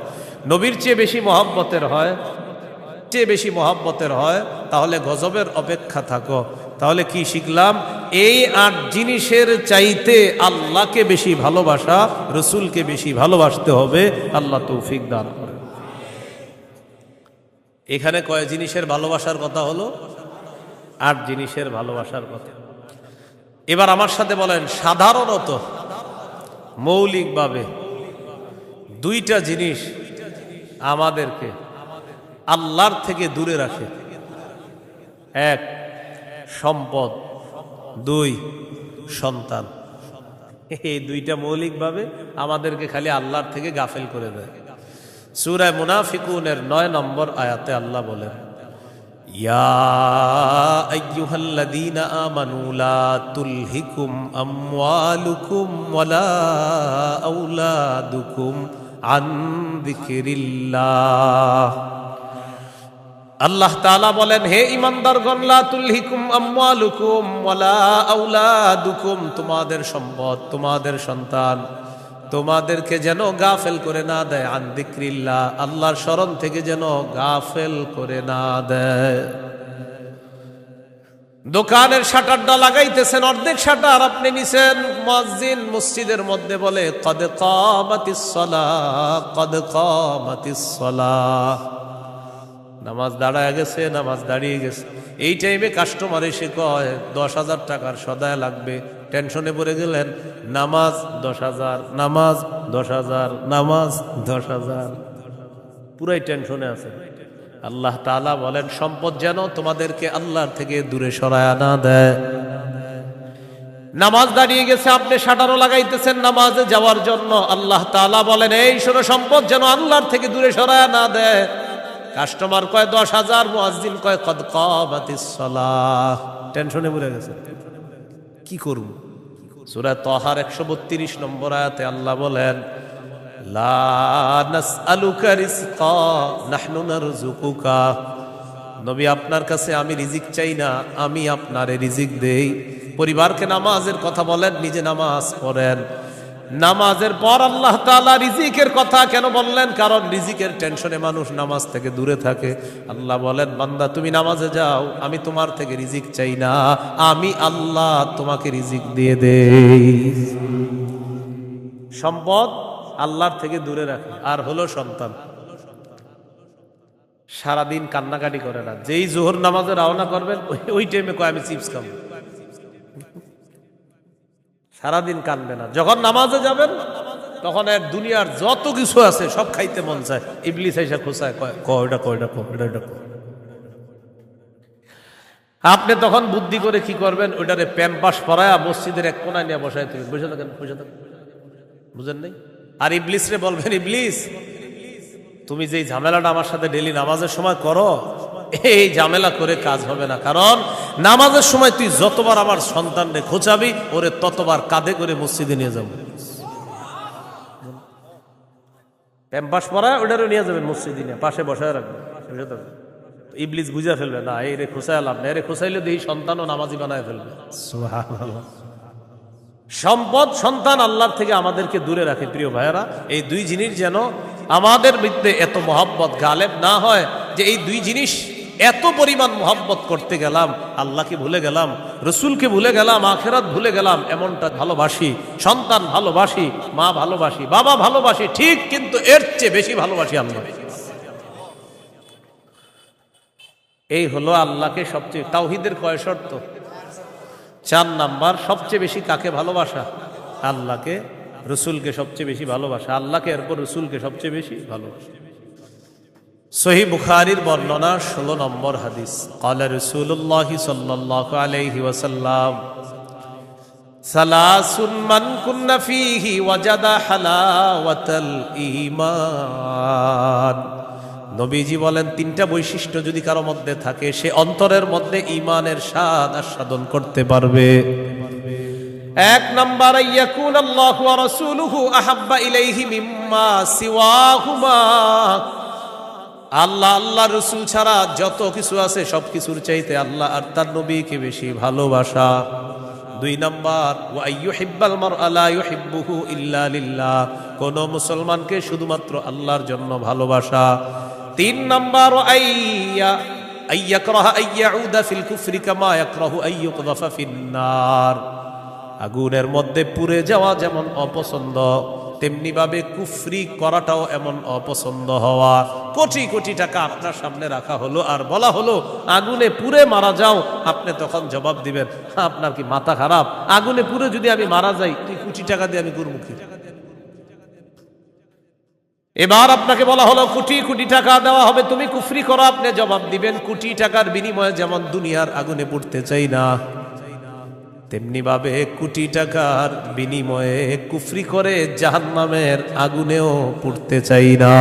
নবীর চেয়ে বেশি মহব্বতের হয়, বেশি মহব্বতের হয়, তাহলে গজবের অপেক্ষা থাকো। তাহলে কি শিখলাম? এই 8 জিনিসের চাইতে আল্লাহকে বেশি ভালোবাসা, রসুলকে বেশি ভালোবাসতে হবে। আল্লাহ তৌফিক দান করে। এখানে কয় জিনিসের ভালোবাসার কথা হলো? 8 জিনিসের ভালোবাসার কথা। এবার আমার সাথে বলেন, সাধারণত মৌলিকভাবে 2টা জিনিস আমাদেরকে আল্লাহর থেকে দূরে রাখে। 1 সম্পদ, 2 সন্তান। এই 2টা মৌলিকভাবে আমাদেরকে খালি আল্লাহর থেকে গাফেল করে দেয়। সূরা মুনাফিকুনের 9 নম্বর আয়াতে আল্লাহ বলেন, ইয়া আইয়ুহাল্লাযীনা আমানু লা তুলহিকুম আমওয়ালুকুম ওয়ালা আওলাদুকুম আন যিকরিল্লাহ। আল্লাহ তাআলা বলেন, হে ঈমানদারগণ, লা তুলহিকুম আমওয়ালুকুম ওয়ালা আওলাদুকুম, তোমাদের সম্পদ, তোমাদের সন্তান তোমাদেরকে যেন গাফেল করে না দেয়, আন যিকরিল্লাহ, আল্লাহর স্মরণ থেকে যেন গাফেল করে না দেয়। দোকানের শাটারটা লাগাইতেছেন, অর্ধেক শাটার আপনি নিছেন, মুয়াজ্জিন মসজিদের মধ্যে বলে কদ কামাতিস সালাহ, কদ কামাতিস সালাহ, নামাজ দাঁড়ায় গেছে, নামাজ দাঁড়িয়ে গেছে। এই টাইমে কাস্টমার এসে কয় 10,000 টাকার সদায় লাগবে, টেনশনে পড়ে গেলেন, নামাজ 10,000, নামাজ 10,000, নামাজ 10,000, পুরাই টেনশনে আছে। আল্লাহ তাআলা বলেন সম্পদ যেন তোমাদেরকে আল্লাহর থেকে দূরে সরায় না দেয়। নামাজ দাঁড়িয়ে গেছে, আপনি শাটারও লাগাইতেছেন নামাজে যাওয়ার জন্য, আল্লাহ তাআলা বলেন এই শোনো সম্পদ যেন আল্লাহর থেকে দূরে সরায় না দেয়। কাস্টমার কয় 10,000, মুয়াজ্জিন কয় কদ কামাতিস সালাহ, টেনশনে পড়ে গেছে, কি করব? সূরা তাহার 132 নম্বর আয়াতে আল্লাহ বলেন লা নাসআলুকা রিজকা নাহনু নারযুকুকা, নবী আপনার কাছে আমি রিজিক চাই না, আমি আপনারে রিজিক দেই। পরিবারকে নামাজের কথা বলেন, নিজে নামাজ পড়েন। নামাজের পর আল্লাহ তাআলা রিজিকের কথা কেন বললেন? কারণ রিজিকের টেনশনে মানুষ নামাজ থেকে দূরে থাকে। আল্লাহ বলেন বান্দা তুমি নামাজে যাও, আমি তোমার থেকে রিজিক চাই না, আমি আল্লাহ তোমাকে রিজিক দিয়ে দেই। সম্পদ আল্লাহর থেকে দূরে রাখে। আর হলো সন্তান, সারাদিন কান্নাকাটি করে না, যেই জোহর নামাজে রওনা করবেন ওই টাইমে কয় আমি চিপস খাবো, সারাদিন কানবে না। যখন নামাজে যাবেন তখন এর দুনিয়ার যত কিছু আছে সব খাইতে মন চায়, ইবলিস এসে খোঁচায় কয়টা কয়টা কয়টা। আপনি তখন বুদ্ধি করে কি করবেন, ওইটারে প্যাম্পাস পরায়া মসজিদের এক কোনায় নিয়ে বসায় তুমি বসে থাকেন, বসে থাকেন, বুঝেন নাই? আর ইবলিস রে বলবেন ইবলিস তুমি যেই ঝামেলাটা আমার সাথে ডেলি নামাজের সময় করো, এই ঝামেলা করে কাজ হবে না। কারণ নামাজের সময় তুই যতবার আমার সন্তানরে খোঁচাবি, ওরে ততবার কাঁধে করে মসজিদে নিয়ে যাবো, প্যাম্পাস পরায় ওটারও নিয়ে যাবেন মসজিদে, নিয়ে পাশে বসায় রাখবেন। ইবলিস বুঝা ফেলবে না এই রে খোঁচায় লাভ না, এরে খোঁচাইলে দেখি সন্তানও নামাজি বানায় ফেলবে। সুবহানাল্লাহ। সম্পদ সন্তান আল্লাহর থেকে আমাদেরকে দূরে রাখে। প্রিয় ভাইয়েরা, এই দুই জিনিস যেন আমাদের মধ্যে এত মহব্বত গালেব না হয় যে এই দুই জিনিস এত পরিমাণ মহব্বত করতে গেলাম, আল্লাহকে ভুলে গেলাম, রসুলকে ভুলে গেলাম, আখেরাত ভুলে গেলাম। এমনটা ভালোবাসি, সন্তান ভালোবাসি, মা ভালোবাসি, বাবা ভালোবাসি ঠিক, কিন্তু এর চেয়ে বেশি ভালোবাসি আল্লাহ। এই হলো আল্লাহকে সবচেয়ে, তাওহীদের কয় শর্ত? 4 নাম্বার। সবচেয়ে বেশি কাকে ভালোবাসা? আল্লাহকে, রসুলকে সবচেয়ে বেশি ভালোবাসা, আল্লাহকে এরপর রসুলকে সবচেয়ে বেশি ভালোবাসা। সহিহ বুখারীর বর্ণনা 16 নম্বর হাদিস, ক্বালা রাসূলুল্লাহ সাল্লাল্লাহু আলাইহি ওয়াসাল্লাম সালাসুন মান কুন্না ফীহি ওয়াজাদা হালাওয়াতাল ঈমান। নবীজি বলেন 3টা বৈশিষ্ট্য যদি কারো মধ্যে থাকে, সে অন্তরের মধ্যে ঈমানের স্বাদ আস্বাদন করতে পারবে। 1 নাম্বার, ইয়াকুন আল্লাহু ওয়া রাসূলুহু আহাব্বা ইলাইহি মিম্মা সিওয়াহুমা, আল্লাহ আল্লাহ রসুল ছাড়া যত কিছু আছে সবকিছুর চাইতে আল্লাহ আর তার নবীকে বেশি ভালোবাসা। 2 নাম্বার, ওয়া আইয়ুহিব্বাল মারআ লা ইউহিব্বুহু ইল্লা লিল্লাহ, কোন মুসলমানকে শুধুমাত্র আল্লাহর জন্য ভালোবাসা। 3 নাম্বার, আইয়াকরাহা আইয়াউদা ফিল কুফরি কামা ইয়াকরাহু আইয়ুকযাফা ফিন্নার, আগুনের মধ্যে পুড়ে যাওয়া যেমন অপছন্দ, তেমনি ভাবে কুফরি করাটাও এমন অপছন্দ হওয়া। কোটি কোটি টাকা আপনার সামনে রাখা হলো আর বলা হলো আগুনে পুড়ে মারা যাও, আপনি তখন জবাব দিবেন আপনার কি মাথা খারাপ? আগুনে পুড়ে যদি আমি মারা যাই, তুই কোটি টাকা দিয়ে আমি করব কি? এবার আপনাকে বলা হলো কোটি কোটি টাকা দেওয়া হবে, তুমি কুফরি করো, আপনি জবাব দিবেন কোটি টাকার বিনিময়ে যেমন দুনিয়ার আগুনে পুড়তে চাই না, তেমনি ভাবে কোটি টাকার বিনিময়ে কুফরি করে জাহান্নামের আগুনেও পুড়তে চাই না।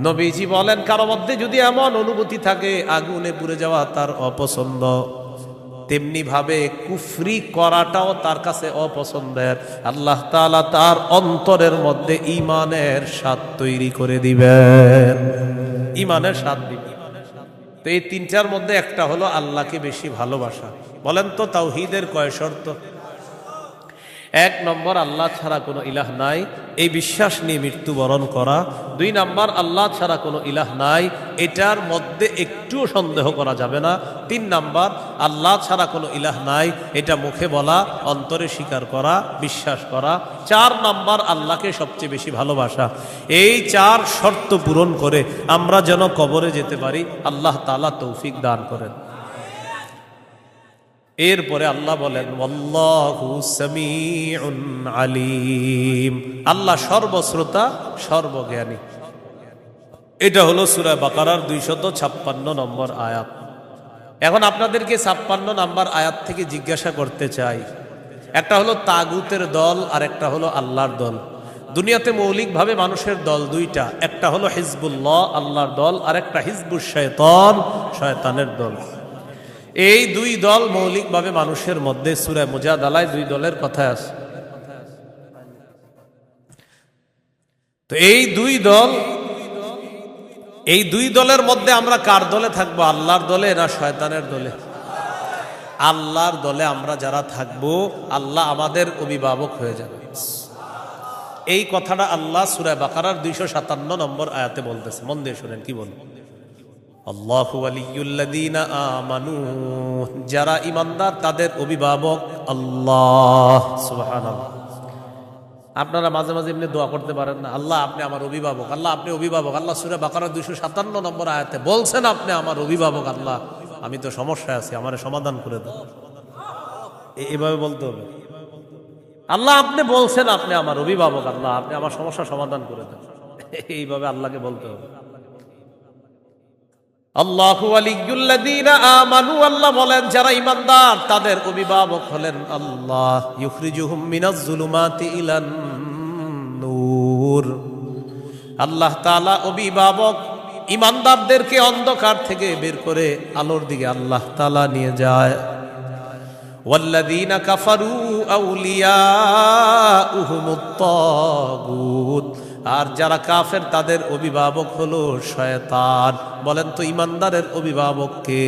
নবীজি বলেন কারো মধ্যে যদি এমন অনুভূতি থাকে আগুনে পুড়ে যাওয়া তার অপছন্দ, তেমনি ভাবে কুফরি করাটাও তার কাছে অপছন্দের, আল্লাহ তাআলা তার অন্তরের মধ্যে ঈমানের স্বাদ তৈরি করে দিবেন, ঈমানের স্বাদ দিবেন। তো এই 3টার মধ্যে একটা হলো আল্লাহকে বেশি ভালোবাসা। বলেন তো তাওহীদের কয় শর্ত? এক নম্বর, আল্লাহ ছাড়া কোনো ইলাহ নাই, এই বিশ্বাস নিয়ে মৃত্যুবরণ করা। দুই নম্বর, আল্লাহ ছাড়া কোনো ইলাহ নাই, এটার মধ্যে একটুও সন্দেহ করা যাবে না। তিন নম্বর, আল্লাহ ছাড়া কোনো ইলাহ নাই, এটা মুখে বলা, অন্তরে স্বীকার করা, বিশ্বাস করা। চার নম্বর, আল্লাহকে সবচেয়ে বেশি ভালোবাসা। এই চার শর্ত পূরণ করে আমরা যেন কবরে যেতে পারি, আল্লাহ তাআলা তৌফিক দান করেন। এরপরে আল্লাহ বলেন, ওয়াল্লাহু সামিউন আলিম, আল্লাহ সর্বশ্রোতা সর্বজ্ঞানী। এটা হলো সূরা বাকারার 256 নম্বর আয়াত। এখন আপনাদেরকে 56 নম্বর আয়াত থেকে জিজ্ঞাসা করতে চাই, একটা হলো তাগুতের দল আর একটা হলো আল্লাহর দল। দুনিয়াতে মৌলিকভাবে মানুষের দল দুইটা, একটা হলো হিজবুল্লাহ আল্লাহর দল, আর একটা হিজবুশ শয়তান শয়তানের দল। এই দুই দল মৌলিকভাবে মানুষের মধ্যে সূরা মুজাদালায় দুই দলের কথা আছে। তো এই দুই দলের মধ্যে আমরা কার দলে থাকবো? আল্লাহর দলে না শয়তানের দলে? আল্লাহর দলে আমরা যারা থাকবো, আল্লাহ আমাদের অভিভাবক হয়ে যাবে। এই কথাটা আল্লাহ সূরা বাকারার 257 নম্বর আয়াতে বলতেছে। মন দিয়ে শুনেন কি বল, আল্লাহু ওয়ালিয়ুল্লাযীনা আমানু, যারা ঈমানদার তাদের অভিভাবক আল্লাহ। সুবহানাল্লাহ। আপনারা মাঝে মাঝে এমনি দোয়া করতে পারেন না, আল্লাহ আপনি আমার অভিভাবক, আল্লাহ আপনি অভিভাবক। আল্লাহ সূরা বাকারা 257 নম্বর আয়াতে বলছেন, আপনি আমার অভিভাবক। আল্লাহ আমি তো সমস্যায় আছি, আমারে সমাধান করে দাও। এভাবে বলতে হবে, আল্লাহ আপনি বলছেন আপনি আমার অভিভাবক, আল্লাহ আপনি আমার সমস্যা সমাধান করে দেন। এইভাবে আল্লাহকে বলতে হবে। আল্লাহু ওয়ালিয়ুল্লাযীনা আমানু, আল্লাহ বলেন যারা ঈমানদার তাদের অভিভাবক হলেন আল্লাহ। ইউখরিজুহুম মিনাজ যুলুমাতি ইলান নূর, আল্লাহ তাআলা অভিভাবক ঈমানদারদেরকে অন্ধকার থেকে বের করে আলোর দিকে আল্লাহ তাআলা নিয়ে যায়। ওয়াল্লাযীনা কাফারু আউলিয়াউহুমুত তাগুত, আর যারা কাফের তাদের অভিভাবক হলো শয়তান। বলেন তো ঈমানদারের অভিভাবক কে?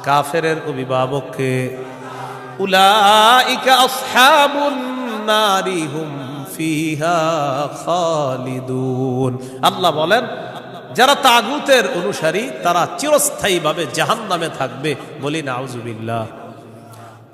কাফেরের অভিভাবক কে? উলাইকা আসহাবুন নারি হুম ফিহা খালিদুন। আল্লাহ বলেন যারা তাগুতের অনুসারী তারা চিরস্থায়ীভাবে জাহান্নামে থাকবে। বলি নাউজুবিল্লাহ।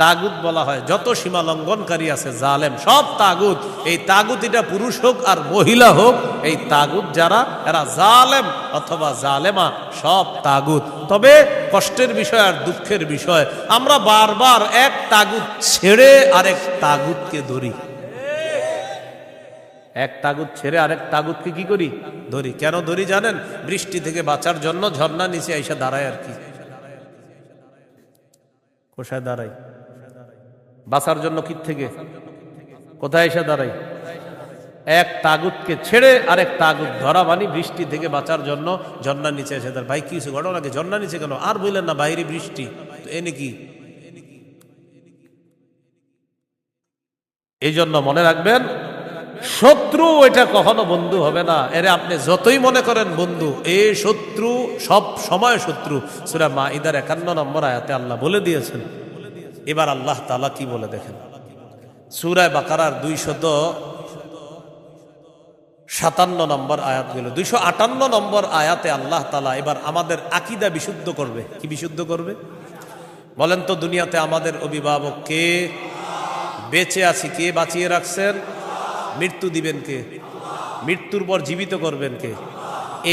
তাগুত বলা হয় যত সীমা লঙ্ঘনকারী আছে, জালেম, সব তাগুত। এই তাগুত এটা পুরুষ হোক আর মহিলা হোক, এই তাগুত যারা এরা জালেম অথবা জালেমা, সব তাগুত। তবে কষ্টের বিষয় আর দুঃখের বিষয়, আমরা বারবার এক তাগুত ছেড়ে আরেক তাগুতকে ধরি। এক তাগুত ছেড়ে আরেক তাগুতকে কি করি? ধরি। কেন ধরি জানেন? বৃষ্টি থেকে বাঁচার জন্য ঝর্ণা নিচে এসে দাঁড়ায় আর কি। কোথায় দাঁড়াই? বাঁচার জন্য কি থেকে কোথায় এসে দাঁড়াই? এক তাগুতকে ছেড়ে আরেক তাগুত ধরা, বানি বৃষ্টি থেকে বাঁচার জন্য ঝর্ণার নিচে এসে দাঁড়ায়। ভাই কিছু ঘটনাকে ঝর্ণার নিচে কেন? আর বললেন না বাইরে বৃষ্টি, তো এনে কি? এই জন্য মনে রাখবেন, শত্রু এটা কখনো বন্ধু হবে না। এরে আপনি যতই মনে করেন বন্ধু, এই শত্রু সব সময় শত্রু। সূরা মাঈদার 51 নম্বর আয়াতে আল্লাহ বলে দিয়েছেন। এবার আল্লাহ তাআলা কি বলে দেখেন, সূরা বাকারার 257 নম্বর আয়াত গেল 258 নম্বর আয়াতে আল্লাহ তাআলা এবার আমাদের আকীদা বিশুদ্ধ করবে। কি বিশুদ্ধ করবে বলেন তো? দুনিয়াতে আমাদের অভিভাবক কে? বেঁচে আছি কে বাঁচিয়ে রাখছেন? মৃত্যু দিবেন কে? মৃত্যুর পর জীবিত করবেন কে?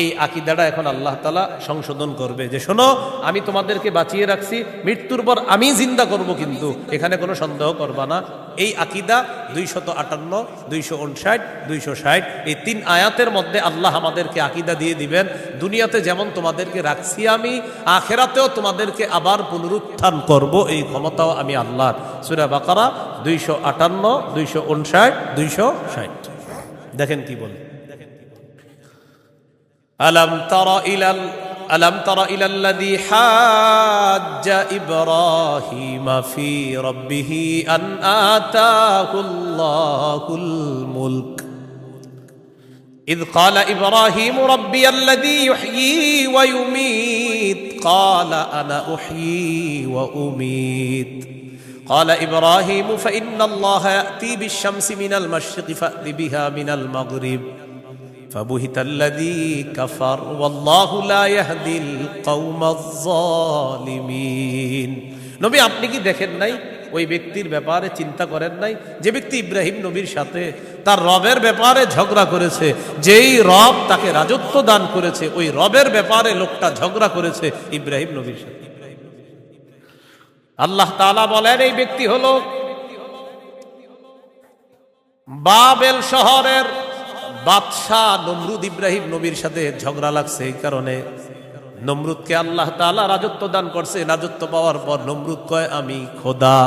এই আকীদাটা এখন আল্লাহ তাআলা সংশোধন করবে যে শোনো, আমি তোমাদেরকে বাঁচিয়ে রাখছি, মৃত্যুর পর আমি জিন্দা করব, কিন্তু এখানে কোনো সন্দেহ করবা না। এই আকীদা 258, 259, 260 এই 3 আয়াতের মধ্যে আল্লাহ আমাদেরকে আকীদা দিয়ে দিবেন, দুনিয়াতে যেমন তোমাদেরকে রাখছি আমি, আখিরাতেও তোমাদেরকে আবার পুনরুত্থান করব, এই ক্ষমতাও আমি আল্লাহর। সূরা বাকারা 258, 259, 260 দেখেন কি বলে। ألم تر إلى الذي حاج إبراهيم في ربه أن آتاه الله الملك إذ قال إبراهيم ربي الذي يحيي ويميت قال أنا أحيي وأميت قال إبراهيم فإن الله يأتي بالشمس من المشرق فأت بها من المغرب فبهت الذي كفر والله لا يهدي القوم الظالمين নবী আপনি কি দেখেন নাই ওই ব্যক্তির ব্যাপারে চিন্তা করেন নাই যে ব্যক্তি ইব্রাহিম নবীর সাথে তার রবের ব্যাপারে ঝগড়া করেছে, যেই রব তাকে রাজত্ব দান করেছে ওই রবের ব্যাপারে লোকটা ঝগড়া করেছে ইব্রাহিম নবীর সাথে। আল্লাহ তাআলা বলেন এই ব্যক্তি হলো বাবেল শহরের বাদশাহ নমরুদ। ইব্রাহিম নবীর সাথে ঝগড়া লাগছে, এই কারণে নমরুদকে আল্লাহ তাআলা রাজত্ব দান করছে। রাজত্ব পাওয়ার পর নমরুদ কয় আমি খোদা।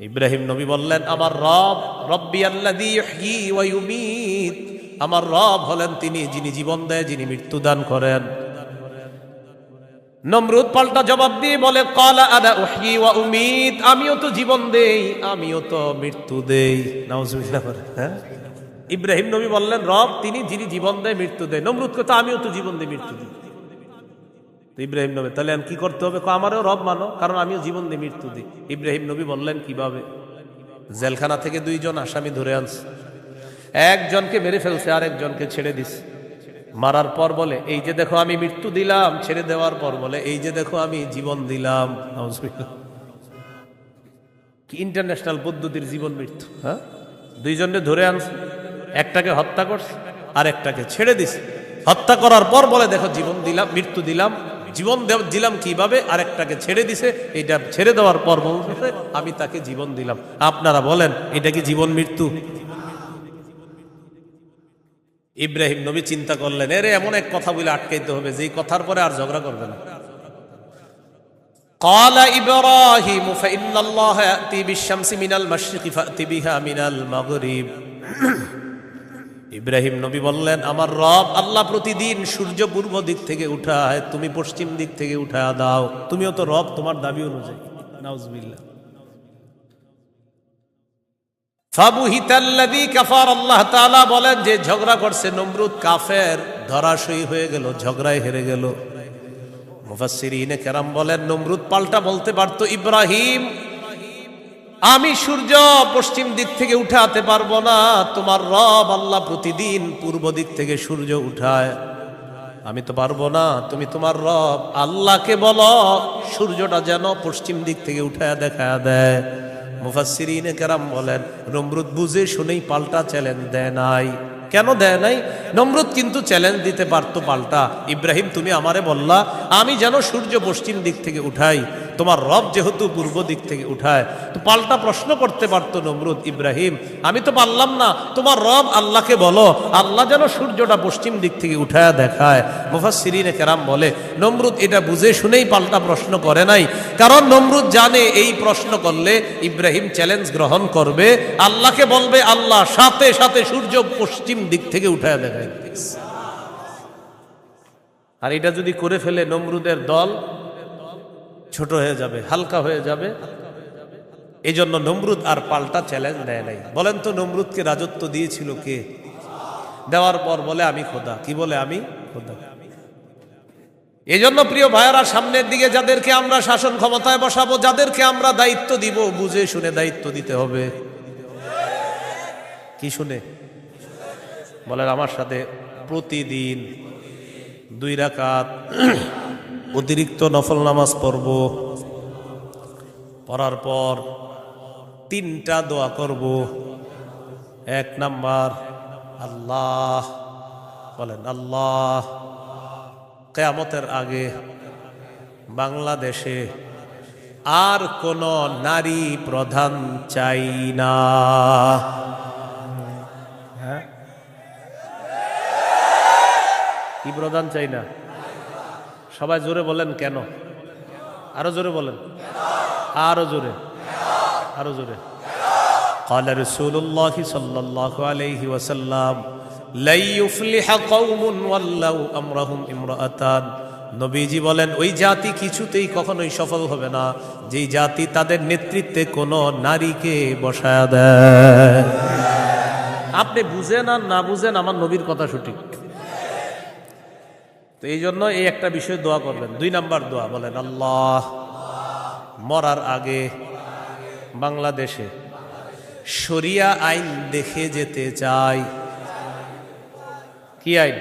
ইব্রাহিম নবী বললেন আমার রব রব্বি আল্লাযী ইহয়ী ওয়া ইউমীত, আমার রব হলেন তিনি যিনি জীবন দেয়, যিনি মৃত্যু দান করেন। নমরুদ পাল্টা জবাব দিয়ে বলে ক্বালা আনা উহয়ী ওয়া উমীত, আমিও তো জীবন দেই আমিও তো মৃত্যু দেই। নাউজুবিল্লাহ। হ্যাঁ, ইব্রাহিম নবী বললেন রব তিনি যিনি জীবন দেয় মৃত্যু দেয়। নমরুদ কথা আমিও তো জীবন দিই মৃত্যু দিই। ইব্রাহিম নবী তাহলে কি করতে হবে? আমারও রব মানো, কারণ আমিও জীবন দিই মৃত্যু দিই। ইব্রাহিম নবী বললেন কিভাবে? জেলখানা থেকে দুইজন আসামি ধরে আনছে, একজনকে মেরে ফেলছে আর একজনকে ছেড়ে দিছে। মারার পর বলে এই যে দেখো আমি মৃত্যু দিলাম, ছেড়ে দেওয়ার পর বলে এই যে দেখো আমি জীবন দিলাম। কি ইন্টারন্যাশনাল পদ্ধতির জীবন মৃত্যু! হ্যাঁ, দুইজনকে ধরে আনছে, একটাকে হত্যা করছে আর একটাকে ছেড়ে দিছে। হত্যা করার পর বলে দেখো জীবন দিলাম মৃত্যু দিলাম, জীবন দিলাম কিভাবে? আর একটাকে ছেড়ে দিছে, এটা ছেড়ে দেওয়ার পর বলছে আমি তাকে জীবন দিলাম। আপনারা বলেন এটা কি জীবন মৃত্যু? ইব্রাহিম নবী চিন্তা করলেন এরে এমন এক কথা বলে আটকাইতে হবে যেই কথার পরে আর ঝগড়া করবে না। قال إبراهيم فإن الله يأتي بالشمس من المشرق فأت بها من المغرب। ইব্রাহিম নবী বললেন আমার রব আল্লাহ প্রতিদিন সূর্য পূর্ব দিক থেকে উঠায়, তুমি পশ্চিম দিক থেকে উঠায় দাও। তুমিও তো রব, তোমার দাবি অনুযায়ী। নাউজুবিল্লাহ। ফাবুহিতাল্লাযী কাফার, আল্লাহ তাআলা বলেন যে ঝগড়া করছে নমরুদ কাফের, ধরাশয়ী হয়ে গেল, ঝগড়ায় হেরে গেল। মুফাসসিরিনে কেরাম বলেন নমরুদ পাল্টা বলতে পারতো ইব্রাহিম আমি সূর্য পশ্চিম দিক থেকে উঠাতে পারবো না, তোমার রব আল্লাহ প্রতিদিন পূর্ব দিক থেকে সূর্য উঠায়, আমি তো পারবো না। তুমি তোমার রব আল্লাহকে বলো সূর্যটা যেন পশ্চিম দিক থেকে উঠায় দেখায় দেয়। মুফাসসিরিনে কেরাম বলেন নমরুদ বুঝে শুনেই পাল্টা চ্যালেঞ্জ দেয় নাই। কেন দেয় নাই? নমরুদ কিন্তু চ্যালেঞ্জ দিতে পারতো পাল্টা, ইব্রাহিম তুমি আমারে বললা আমি যেন সূর্য পশ্চিম দিক থেকে উঠাই, তোমার রব যেহেতু পূর্ব দিক থেকে উঠায়, তো পাল্টা প্রশ্ন করতে পারতো নমরুদ ইব্রাহিম আমি তো পারলাম না, তোমার রব আল্লাহকে বলো আল্লাহ যেন সূর্যটা পশ্চিম দিক থেকে উঠায় দেখায়। মুফাসসিরিনে কেরাম বলে নমরুদ এটা বুঝে শুনেই পাল্টা প্রশ্ন করে নাই, কারণ নমরুদ জানে এই প্রশ্ন করলে ইব্রাহিম চ্যালেঞ্জ গ্রহণ করবে, আল্লাহকে বলবে আল্লাহ সাথে সাথে সূর্য পশ্চিম দিক থেকে উঠায় দেখায়। আর এটা যদি করে ফেলে নমরুদের দল ছোট হয়ে যাবে, হালকা হয়ে যাবে। এই জন্য নমরুদ আর পাল্টা চ্যালেঞ্জ দেয় নাই। বলেন তো নমরুদকে রাজত্ব দিয়েছিল কে? দেওয়ার পর বলে আমি খোদা। কি বলে? আমি খোদা। এই জন্য প্রিয় ভাইয়েরা সামনের দিকে যাদেরকে আমরা শাসন ক্ষমতায় বসাবো, যাদেরকে আমরা দায়িত্ব দিব, বুঝে শুনে দায়িত্ব দিতে হবে। কি শুনে? বলেন আমার সাথে প্রতিদিন 2 রাকাত অতিরিক্ত নফল নামাজ পড়ব, পড়ার পর 3টা দোয়া করব। 1 নাম্বার আল্লাহ, বলেন আল্লাহ কিয়ামতের আগে বাংলাদেশে আর কোন নারী প্রধান চাই না। হ্যাঁ, কি প্রধান চাই না? সবাই জোরে বলেন কেন? আরো জোরে বলেন, আরো জোরে, আরো জোরে। قال رسول الله صلى الله عليه وسلم لا يفلح قوم ولوا امرهم امرأتان। নবীজি বলেন ওই জাতি কিছুতেই কখনোই সফল হবে না যেই জাতি তাদের নেতৃত্বে কোনো নারীকে বসায় দেয়। আপনি বুঝেন আর না বুঝেন আমার নবীর কথা সঠিক। তো এই জন্য এই একটা বিষয়ে দোয়া করবেন। 2 নাম্বার দোয়া বলেন আল্লাহ মরার আগে বাংলাদেশে শরিয়া আইন দেখে যেতে চাই। কি আইন?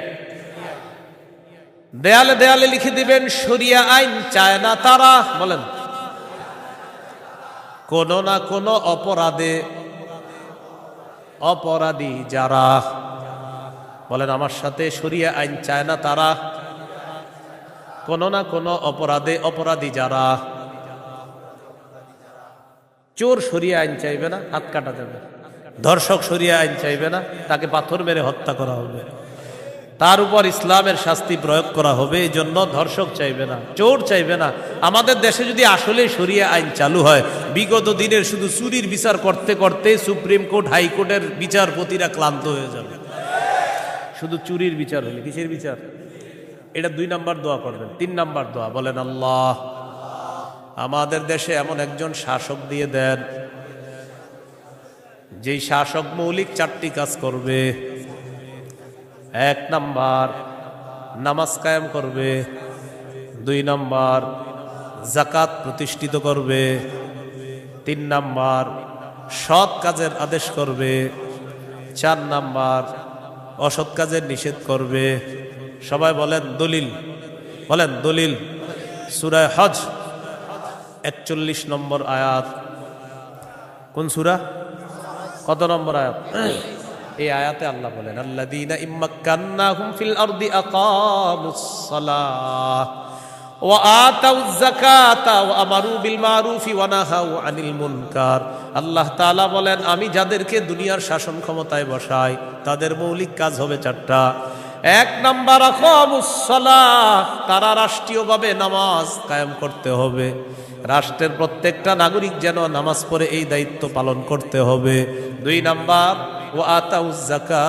দেয়ালে দেয়ালে লিখে দিবেন শরিয়া আইন চায় না তারা। বলেন, কোন না কোন অপরাধে অপরাধী যারা। বলেন আমার সাথে, শরিয়া আইন চায় না তারা, কোন না কোন অপরাধে অপরাধী যারা। চোর শরিয়া আইন চাইবে না, হাত কাটা যাবে। ধর্ষক শরিয়া আইন চাইবে না, তাকে পাথর মেরে হত্যা করা হবে, তার উপর ইসলামের শাস্তি প্রয়োগ করা হবে। এই জন্য ধর্ষক চাইবে না, চোর চাইবে না। আমাদের দেশে যদি আসলে শরিয়া আইন চালু হয়, বিগত দিনের শুধু চুরির বিচার করতে করতে সুপ্রিম কোর্ট হাইকোর্টের বিচারপতিরা ক্লান্ত হয়ে যাবে। শুধু চুরির বিচার হলে, কিসের বিচার? এটা 2 নাম্বার দোয়া করবেন। 3 নাম্বার দোয়া বলেন, আল্লাহ আমাদের দেশে এমন একজন শাসক দিয়ে দেন, যেই শাসক মৌলিক 4টি কাজ করবে। 1 নাম্বার নামাজ কায়েম করবে, 2 নাম্বার যাকাত প্রতিষ্ঠিত করবে, 3 নাম্বার সৎ কাজের আদেশ করবে, 4 নাম্বার অসৎ কাজের নিষেধ করবে। সবাই বলেন দলিল, বলেন দলিল। সূরা হজ 41 নম্বর আয়াত। কোন সূরা? কত নম্বর আয়াত? এই আয়াতে আল্লাহ বলেন, আল্লাযীনা ইম্মাক্কান্নাহুম ফিল আরদি আকামুস সালাহ ওয়া আতাউয যাকাতা ওয়া আমারু বিল মারুফি ওয়া নাহাউ আনিল মুনকার। আল্লাহ তাআলা বলেন, আমি যাদেরকে দুনিয়ার শাসন ক্ষমতায় বসাই তাদের মৌলিক কাজ হবে 4টা। 1 নাম্বার আকামুস সালাহ, তারা রাষ্ট্রীয়ভাবে নামাজ কায়েম করতে হবে। রাষ্ট্রের প্রত্যেকটা নাগরিক যেন নামাজ পড়ে, এই দায়িত্ব পালন করতে হবে। 2 নাম্বার ওয়া আতাউয যাকাত,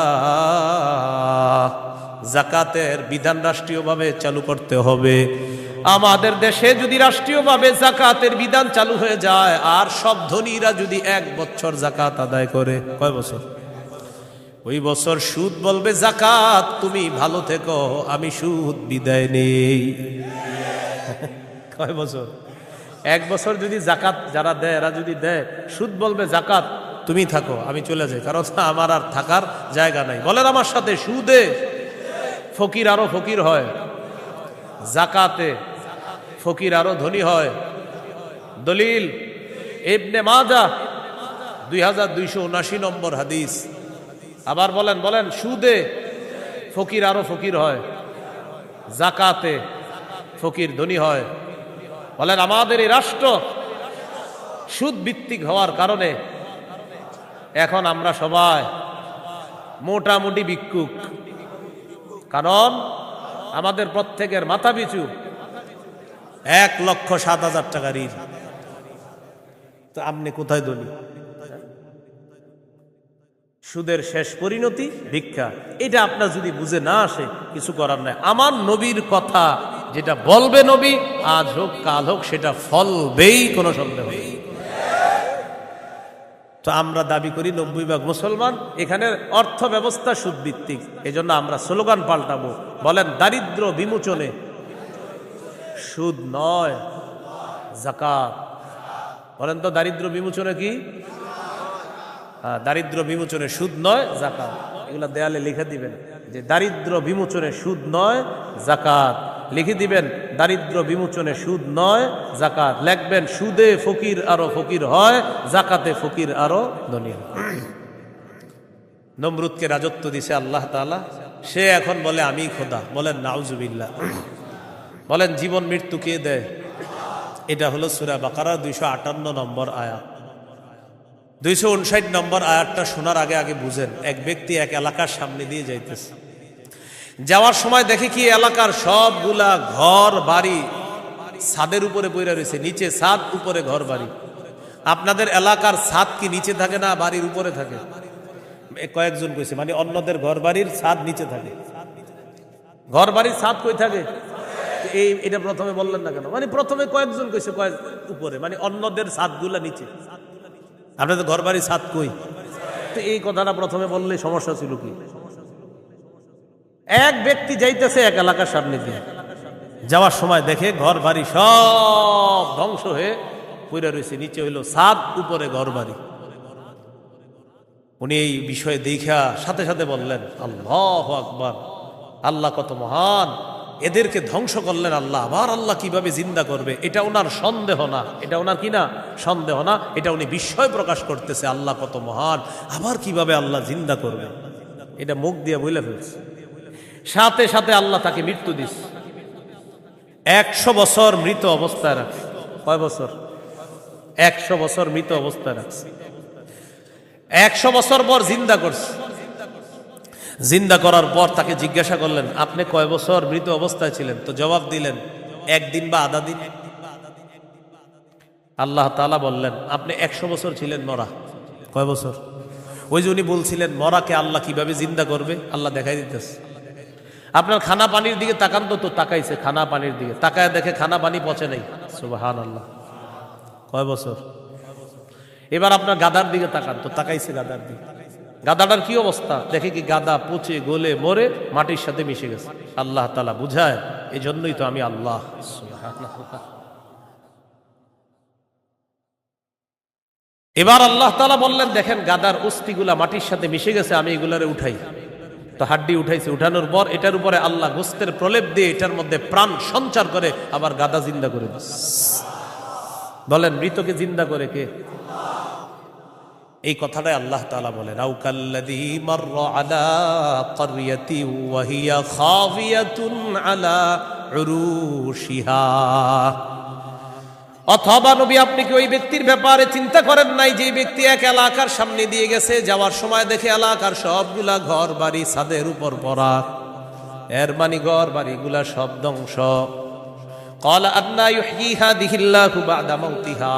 যাকাতের বিধান রাষ্ট্রীয়ভাবে চালু করতে হবে। আমাদের দেশে যদি রাষ্ট্রীয়ভাবে যাকাতের বিধান চালু হয়ে যায়, আর সব ধনীরা যদি 1 বছর যাকাত আদায় করে, কয় বছর? ওই বছর সুদ বলবে, যাকাত তুমি ভালো থেকো, আমি সুদ বিদায় নেই। কয় বছর? 1 বছর যদি যাকাত যারা দেয়, এরা যদি দেয়, সুদ বলবে, যাকাত তুমি থাকো, আমি চলে যাই, কারণ আমার আর থাকার জায়গা নাই। বলেন আমার সাথে, সুদে ফকির আরো ফকির হয়, যাকাতে ফকির আরো ধনী হয়। দলিল ইবনে মাজাহ 2279 নম্বর হাদিস। আবার বলেন, বলেন, সুদে ফকির আরো ফকির হয়, যাকাতে ফকির ধনী হয়। বলেন আমাদের এই রাষ্ট্র সুদ ভিত্তিক হওয়ার কারণে এখন আমরা সবাই মোটামুটি ভিক্ষুক। কারণ আমাদের প্রত্যেকের মাথা পিছু 1,07,000 টাকা ঋণ। তো আপনি কোথায় ধনী? সুদের শেষ পরিণতি ভিক্ষা। এটা আপনার যদি বুঝে না আসে, কিছু করার নাই। আমার নবীর কথা যেটা বলবে নবী, আজ হোক কাল হোক, সেটা ফলবেই, কোনো সন্দেহ নেই। তো আমরা দাবি করি 90% মুসলমান, এখানে অর্থ ব্যবস্থা সুদ ভিত্তিক। এই জন্য আমরা স্লোগান পাল্টাবো, বলেন দারিদ্র বিমোচনে সুদ নয় যাকাত। বলেন তো দারিদ্র বিমোচনে কি? দারিদ্র বিমোচনে সুদ নয় যাকাত। এগুলা দেয়ালে লিখে দিবেন যে দারিদ্র বিমোচনে সুদ নয় যাকাত। লিখে দিবেন দারিদ্র বিমোচনে সুদ নয় যাকাত। লিখবেন সুদে ফকির আরো ফকির হয়, যাকাতে ফকির আরো ধনী হয়। নমরুদকে রাজত্ব দিছে আল্লাহ তাআলা, সে এখন বলে আমি খোদা। বলেন নাউজুবিল্লাহ। বলেন জীবন মৃত্যু কে দেয়? এটা হলো সূরা বাকারা 258 নম্বর আয়াত। 259 নম্বর আয়াতটা শোনার আগে আগে বুঝেন। এক ব্যক্তি এক এলাকার সামনে দিয়ে যাইতেছে, যাওয়ার সময় দেখে কি এলাকার সবগুলা ঘর বাড়ি ছাদের উপরে পড়ে রয়েছে, নিচে ছাদ, উপরে ঘর বাড়ি। আপনাদের এলাকার ছাদ কি নিচে থাকে না বাড়ির উপরে থাকে? কয়েকজন কইছে, মানে অন্যদের ঘর বাড়ির ছাদ নিচে থাকে। ঘর বাড়ির ছাদ কই থাকে? এটা প্রথমে বললেন না কেন? মানে প্রথমে কয়েকজন কইছে কয়েক উপরে, মানে অন্যদের ছাদগুলা নিচে। আপনাদের ঘর বাড়ির ছাদ কই? তো এই কথাটা প্রথমে বললে সমস্যা ছিল কি? এক ব্যক্তি যাইতেছে এক এলাকার সামনে দিয়ে, যাওয়ার সময় দেখে ঘর বাড়ি সব ধ্বংস হয়ে পইরা রয়েছে, নিচে হইল ছাদ, উপরে ঘরবাড়ি। উনি এই বিষয়ে দেখা সাথে সাথে বললেন, আল্লাহু আকবার, আল্লাহ কত মহান, এদেরকে ধ্বংস করলেন আল্লাহ, আবার আল্লাহ কিভাবে জিন্দা করবে, এটা ওনার সন্দেহ না, এটা ওনার কি না সন্দেহ না, এটা উনি বিস্ময় প্রকাশ করতেছে, আল্লাহ কত মহান, আবার কিভাবে আল্লাহ জিন্দা করবে, এটা মুখ দিয়ে বলে ফেলছে। সাথে সাথে আল্লাহ তাকে মৃত্যু দিচ্ছে, 100 বছর মৃত অবস্থায় রাখছে। কয় বছর? 100 বছর মৃত অবস্থায় রাখছে। 100 বছর পর জিন্দা করছে। জিন্দা করার পর তাকে জিজ্ঞাসা করলেন, আপনি কয় বছর মৃত অবস্থায় ছিলেন? তো জবাব দিলেন, 1 দিন বা আধা দিন। আল্লাহ তাআলা বললেন, আপনি 100 বছর ছিলেন মরা। কয় বছর? ওই যে উনি বলছিলেন মরাকে আল্লাহ কিভাবে জিন্দা করবে, আল্লাহ দেখাই দিতেছে। আপনার খানা পানির দিকে তাকান, তো তাকাইছে খানা পানির দিকে, তাকায় দেখে খানা পানি পচে নাই। সুবহানাল্লাহ। কয় বছর? এবার আপনার গাদার দিকে তাকান, তো তাকাইছে গাদার দিকে, গাদাটার কি অবস্থা দেখে কি গাদা পচে গলে মরে মাটির সাথে মিশে গেছে। আল্লাহ তাআলা বুঝায়, এই জন্যই তো আমি আল্লাহ। সুবহানাল্লাহ। এবার আল্লাহ তাআলা বললেন, দেখেন গাদার অস্থিগুলা মাটির সাথে মিশে গেছে, আমি এগুলারে উঠাই। তো হাড্ডি উঠাইছে, উঠানোর পর এটার উপরে আল্লাহ গোস্তের প্রলেপ দিয়ে এটার মধ্যে প্রাণ সঞ্চার করে আবার গাদা জিন্দা করে দিচ্ছে। বলেন মৃতকে জিন্দা করে কে? এই কথাটাই আল্লাহ তাআলা বলেন, আও কাল্লাযী মাররা আলা ক্বরিয়াতি ওয়া হিয়া খাফিয়াতুন আলা উরুশিহা। অথবা নবী আপনি কি ওই ব্যক্তির ব্যাপারে চিন্তা করেন নাই যে ব্যক্তি এক এলাকার সামনে দিয়ে গেছে, যাওয়ার সময় দেখে এলাকার সবগুলা ঘর বাড়ি ছাদের উপর পড়া, এর মানে ঘর বাড়িগুলা সব ধ্বংস। ক্বালা আন্না ইউহয়ী হাযিহিল্লাহু বা'দা মাউতিহা।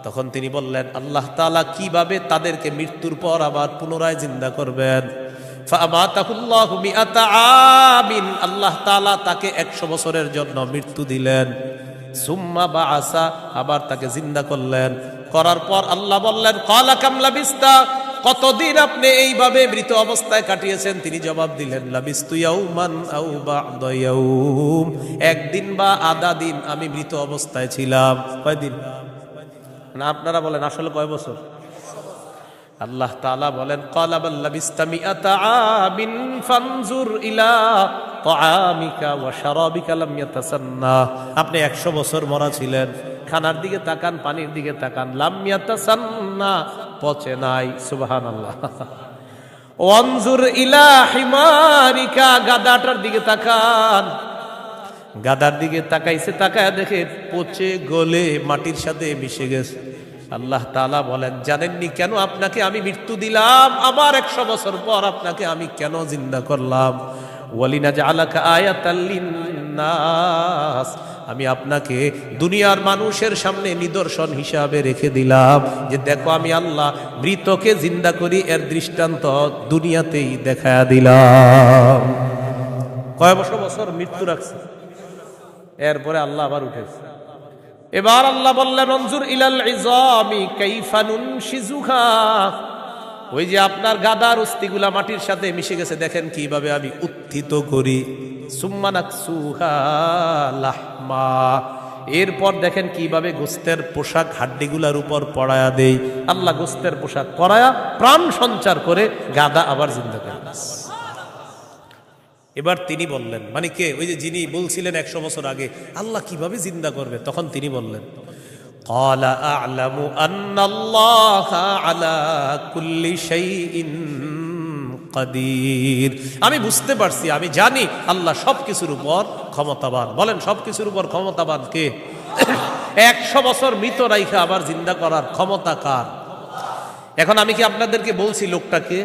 তখন তিনি বললেন, আল্লাহ তাআলা কিভাবে তাদেরকে মৃত্যুর পর আবার পুনরায় জিন্দা করবেন। ফাআমাতাহুল্লাহু মিআতা আমিন। আল্লাহ তাআলা তাকে 100 বছরের জন্য মৃত্যু দিলেন। সুম্মা বাআসা, আবার তাকে জিন্দা করলেন। করার পর আল্লাহ বললেন, ক্বালা কাম লাবিস্তা, কতদিন আপনি এইভাবে মৃত অবস্থায় কাটিয়েছেন? তিনি জবাব দিলেন, লাবিস্তু ইয়াওমান আও বা'দা ইয়াওম, একদিন বা আধা দিন আমি মৃত অবস্থায় ছিলাম। কয়দিন? না আপনারা বলেন আসলে কয় বছর? আল্লাহ তাআলা বলেন, ক্বালা বাল লাবিস্তা মিআতা আমিন ফানজুর ইলা তাআমিকা ওয়া শারাবিকা লাম ইয়াতাসান্না। আপনি 100 বছর মরা ছিলেন, খানার দিকে তাকান, পানির দিকে তাকান, লাম ইয়াতাসান্না, পচে নাই। সুবহানাল্লাহ। ওয়ানজুর ইলা হিমারিকা, গাদাটার দিকে তাকান, গাদার দিকে তাকাইছে, তাকায় দেখে পচে গলে মাটির সাথে মিশে গেছে। আল্লাহ তাআলা বলেন, জানেননি কেন আপনাকে আমি মৃত্যু দিলাম, আবার 100 বছর পর আপনাকে আমি কেন জিন্দা করলাম? ওয়ালিনাজআলাকা আয়াতাল লিন্নাস, আমি আপনাকে দুনিয়ার মানুষের সামনে নিদর্শন হিসাবে রেখে দিলাম যে দেখো আমি আল্লাহ মৃতকে জিন্দা করি, এর দৃষ্টান্ত দুনিয়াতেই দেখায়া দিলাম। কয় বছর মৃত্যু রাখছে, এরপরে আল্লাহ আবার উঠেছে। এবার আল্লাহ বললেন, অনজুর ইলাল ইযামি কাইফা নুনশিজুহা, ওই যে আপনার গাদার অস্থিগুলা মাটির সাথে মিশে গেছে, দেখেন কিভাবে আমি উত্থিত করি। সুম্মা নাকসুহা লাহমা, এরপর দেখেন কিভাবে গোস্তের পোশাক হাড্ডিগুলার উপর পড়ায়া দেই। আল্লাহ গোস্তের পোশাক পরায়া প্রাণ সঞ্চার করে গাদা আবার জিন্দা করে। এবার তিনি বললেন, মানে কে? ওই যে যিনি বলছিলেন 100 বছর আগে আল্লাহ কিভাবে জিন্দা করবে, তখন তিনি বললেন, ক্বালা আ'লামু আন্নাল্লাহা আলা কুল্লি শাইইন কাদির। আমি বুঝতে পারছি, আমি জানি আল্লাহ সবকিছুর উপর ক্ষমতাবান। বলেন সবকিছুর উপর ক্ষমতাবান কে? 100 বছর মৃত রাইখা আবার জিন্দা করার ক্ষমতা কার? এখন আমি কি আপনাদেরকে বলছি লোকটাকে?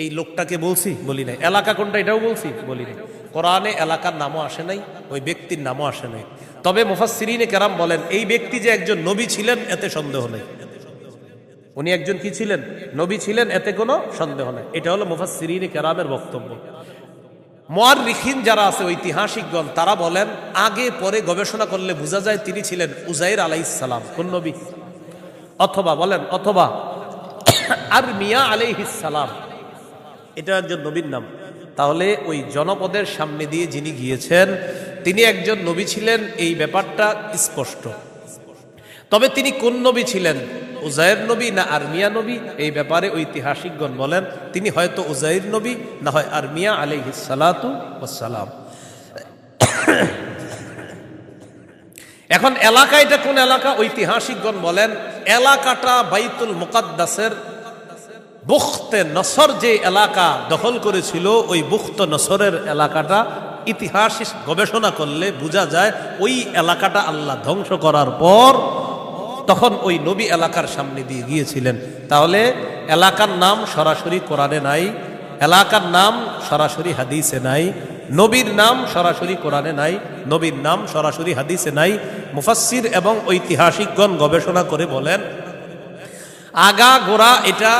এই লোকটাকে বলছি? বলি নাই। এলাকা কোনটা এটাও বলছি? বলি নাই। কোরআনে এলাকার নামও আসে নাই, ওই ব্যক্তির নামও আসে নাই। তবে মুফাসসিরিনে কেরাম বলেন, এই ব্যক্তি যে একজন নবী ছিলেন এতে সন্দেহ নেই। উনি একজন কি ছিলেন? নবী ছিলেন, এতে কোনো সন্দেহ নেই। এটা হলো মুফাসসিরিনে কেরামের বক্তব্য। মুআররিখিন যারা আছে, ঐতিহাসিকগণ, তারা বলেন আগে পরে গবেষণা করলে বোঝা যায় তিনি ছিলেন উজাইর আলাইহিস সালাম। কোন নবী? অথবা বলেন, অথবা আরমিয়া আলাইহিস সালাম, এটা একজন নবীর নাম। তাহলে ওই জনপদের সামনে দিয়ে যিনি গিয়েছেন তিনি একজন নবী ছিলেন, এই ব্যাপারটা স্পষ্ট। তবে তিনি কোন নবী ছিলেন, উজাইর নবী না আরমিয়া নবী, এই ব্যাপারে ঐতিহাসিকগণ বলেন তিনি হয়তো উজাইর নবী, না হয় আরমিয়া আলাইহিস সালাতু ওয়াস সালাম। এখন এলাকা এটা কোন এলাকা? ঐতিহাসিকগণ বলেন এলাকাটা বাইতুল মুকাদ্দাসের বুখতে নসর যে এলাকা দখল করেছিল, ওই বুখত নসরের এলাকাটা ইতিহাস গবেষণা করলে বোঝা যায় ওই এলাকাটা আল্লাহ ধ্বংস করার পর তখন ওই নবী এলাকার সামনে দিয়ে গিয়েছিলেন। তাহলে এলাকার নাম সরাসরি কোরআনে নাই, এলাকার নাম সরাসরি হাদিসে নাই, নবীর নাম সরাসরি কোরআনে নাই, নবীর নাম সরাসরি হাদিসে নাই। মুফাসসির এবং ঐতিহাসিকগণ গবেষণা করে বলেন আগা গোড়া এটা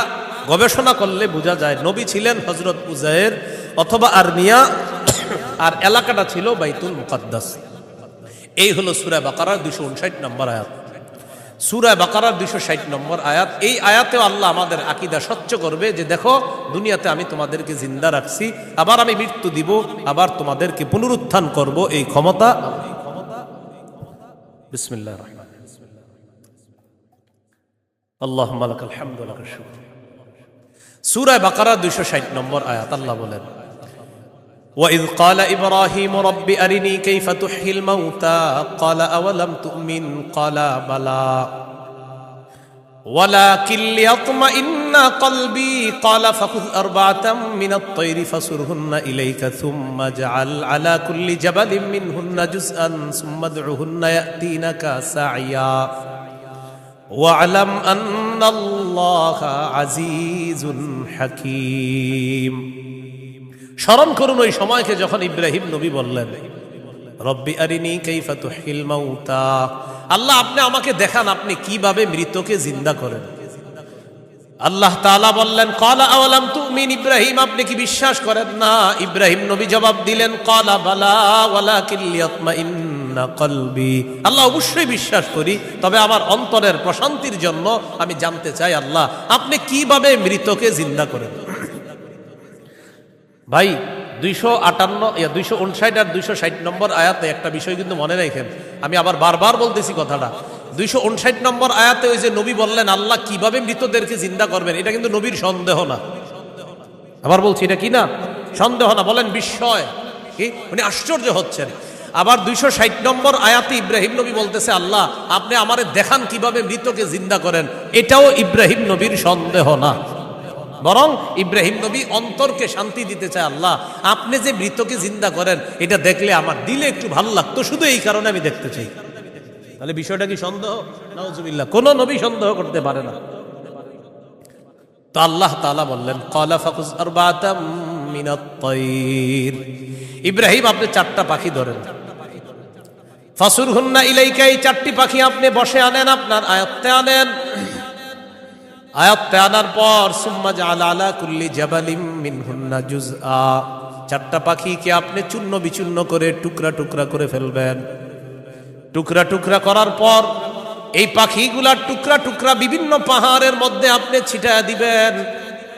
গবেষণা করলে বোঝা যায় নবী ছিলেন হযরত উজাইর অথবা আরমিয়া, আর এলাকাটা ছিল বাইতুল মুকাদ্দাস। এই হলো সূরা বাকারার 259 নম্বর আয়াত। সূরা বাকারার 260 নম্বর আয়াত। এই আয়াতেও আল্লাহ আমাদের আকীদা স্বচ্ছ করবে যে দেখো দুনিয়াতে আমি তোমাদেরকে জিন্দা রাখছি, আবার আমি মৃত্যু দিব, আবার তোমাদেরকে পুনরুত্থান করব, এই ক্ষমতা। বিসমিল্লাহির রহমানির রহিম। আল্লাহুম্মা লাকাল হামদু ওয়া লাকাশ শুকর। সূরা বাকারা 260 নম্বর আয়াত আল্লাহ বলেন وَإِذْ قَالَ إِبْرَاهِيمُ رَبِّ أَرِنِي كَيْفَ تُحْيِي الْمَوْتَى قَالَ أَوَلَمْ تُؤْمِنْ قَالَ بَلَى وَلَكِنْ لِيَطْمَئِنَّ قَلْبِي قَالَ فَخُذْ أَرْبَعَةً مِنَ الطَّيْرِ فَصُرْهُنَّ إِلَيْكَ ثُمَّ اجْعَلْ عَلَى كُلِّ جَبَلٍ مِنْهُنَّ جُزْءًا ثُمَّ ادْعُهُنَّ يَأْتِينَكَ سَعْيًا وَاعْلَمْ أَنَّ اللَّهَ عَزِيزٌ حَكِيمٌ। স্মরণ করুন ওই সময়কে যখন ইব্রাহিম নবী বললেন রব্বি আরিনি কাইফা তুহিল মাউতা, আল্লাহ আপনি আমাকে দেখান আপনি কিভাবে মৃতকে জিন্দা করেন। আল্লাহ তাআলা বললেন ক্বালা আওয়ালাম তুমিন, ইব্রাহিম আপনি কি বিশ্বাস করেন না? ইব্রাহিম নবী জবাব দিলেন ক্বালা বালা ওয়ালাকিন লিয়াতমাইন্না কলবি, আল্লাহ অবশ্যই বিশ্বাস করি, তবে আমার অন্তরের প্রশান্তির জন্য আমি জানতে চাই আল্লাহ আপনি কিভাবে মৃতকে জিন্দা করেন। ভাই 259 আর 260 নম্বর আয়াতে একটা বিষয় কিন্তু মনে রাখেন, আমি আবার বারবার বলতেছি কথাটা। 259 নম্বর আয়াতে ওই যে নবী বললেন আল্লাহ কিভাবে মৃতদেরকে জিন্দা করবেন, এটা কিন্তু নবীর সন্দেহ না। আবার বলছি এটা কি না? সন্দেহ না, বলেন বিস্ময়, কি উনি আশ্চর্য হচ্ছেন। আবার 260 নম্বর আয়াতে ইব্রাহিম নবী বলতেছে আল্লাহ আপনি আমারে দেখান কিভাবে মৃতকে জিন্দা করেন, এটাও ইব্রাহিম নবীর সন্দেহ না, বরং ইব্রাহিম নবী অন্তরকে শান্তি দিতে চায় আল্লাহ আপনি যে মৃতকে জিন্দা করেন এটা দেখলে আমার দিলে একটু ভালো লাগতো, শুধু এই কারণে আমি দেখতে চাই। তাহলে বিষয়টা কি সন্দেহ? নাউজুবিল্লাহ, কোন নবী সন্দেহ করতে পারে না। তো আল্লাহ তাআলা বললেন ক্বালা ফাকুজ আরবাতাম মিনাত তাইর, ইব্রাহিম আপনি 4টা পাখি ধরেন, ফাসুরহুন্না ইলাইকা, এই 4টি পাখি আপনি বসে আনেন, আপনার আয়ত্তে আনেন। আয়াতে আনার পর সুম্মা জাআল আলা কুল্লি জাবালিম মিনহুন্না জুজআ, 4টা পাখিকে আপনি চূর্ণ বিচূর্ণ করে টুকরা টুকরা করে ফেলবেন। টুকরা টুকরা করার পর এই পাখিগুলার টুকরা টুকরা বিভিন্ন পাহাড়ের মধ্যে আপনি ছিটায় দিবেন।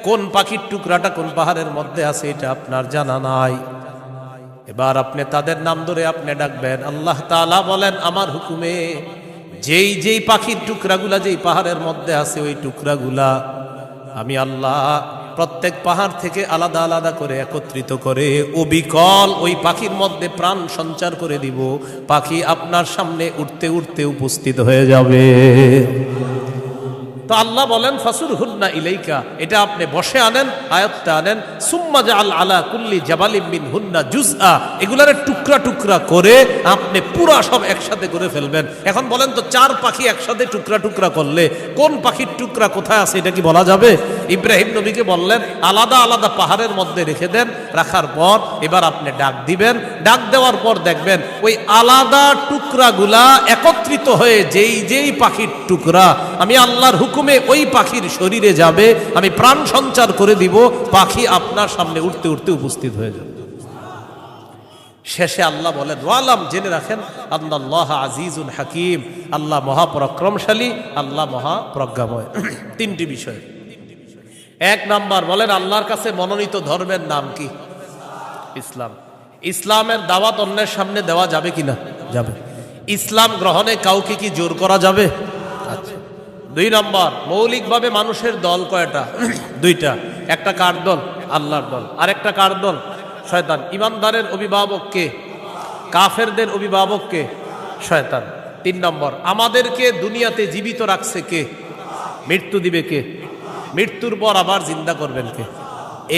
কোন পাখির টুকরাটা কোন পাহাড়ের মধ্যে আছে এটা আপনার জানা নাই। এবার আপনি তাদের নাম ধরে আপনি ডাকবেন। আল্লাহ তাআলা বলেন আমার হুকুমে যেই যেই পাখির টুকরাগুলা যেই পাহাড়ের মধ্যে আছে ওই টুকরাগুলা আমি আল্লাহ প্রত্যেক পাহাড় থেকে আলাদা আলাদা করে একত্রিত করে অবিকল ওই পাখির মধ্যে প্রাণ সঞ্চার করে দিব। পাখি আপনার সামনে উঠতে উঠতে উপস্থিত হয়ে যাবে। তো আল্লাহ বলেন ফাসুরহুন্না ইলাইকা, এটা আপনি বসে আনেন, আয়াতটা আনেন। সুম্মা জাআল আলা কুল্লি জাবালিম মিনহুন্না জুজআ, এগুলার টুকরা টুকরা করে আপনি পুরা সব একসাথে করে ফেলবেন। এখন বলেন তো 4 পাখি একসাথে টুকরা টুকরা করলে কোন পাখির টুকরা কোথায় আছে এটা কি বলা যাবে? ইব্রাহিম নবীকে বললেন আলাদা আলাদা পাহাড়ের মধ্যে রেখে দেন। রাখার পর এবার আপনি ডাক দিবেন। ডাক দেওয়ার পর দেখবেন ওই আলাদা টুকরাগুলা একত্রিত হয়ে যেই যেই পাখির টুকরা আমি আল্লাহর হুকুমে ওই পাখির শরীরে যাবে, আমি প্রাণ সঞ্চার করে দিব, পাখি আপনার সামনে উঠতে উঠতে উপস্থিত হয়ে যাবে। শেষে আল্লাহ বলেন ওয়ালাম, জেনে রাখেন আল্লাহ আজিজুল হাকিম, আল্লাহ মহাপরাক্রমশালী, আল্লাহ মহাপ্রজ্ঞাময়। 3টি বিষয়। 1 নাম্বার বলেন আল্লাহর কাছে মনোনীত ধর্মের নাম কি? ইসলাম। ইসলামের দাওয়াত অন্যের সামনে দেওয়া যাবে কিনা? যাবে। ইসলাম গ্রহণে কাউকে কি জোর করা যাবে? দুই নম্বর, মৌলিকভাবে মানুষের দল কয়টা? দুইটা। একটা কার দল? আল্লাহর দল। আর একটা কার দল? শয়তান। ইমানদারের অভিভাবক কে? কাফেরদের অভিভাবক কে? শয়তান। তিন নম্বর, আমাদেরকে দুনিয়াতে জীবিত রাখছে কে? মৃত্যু দিবে কে? মৃত্যুর পর আবার জিন্দা করবেন কে?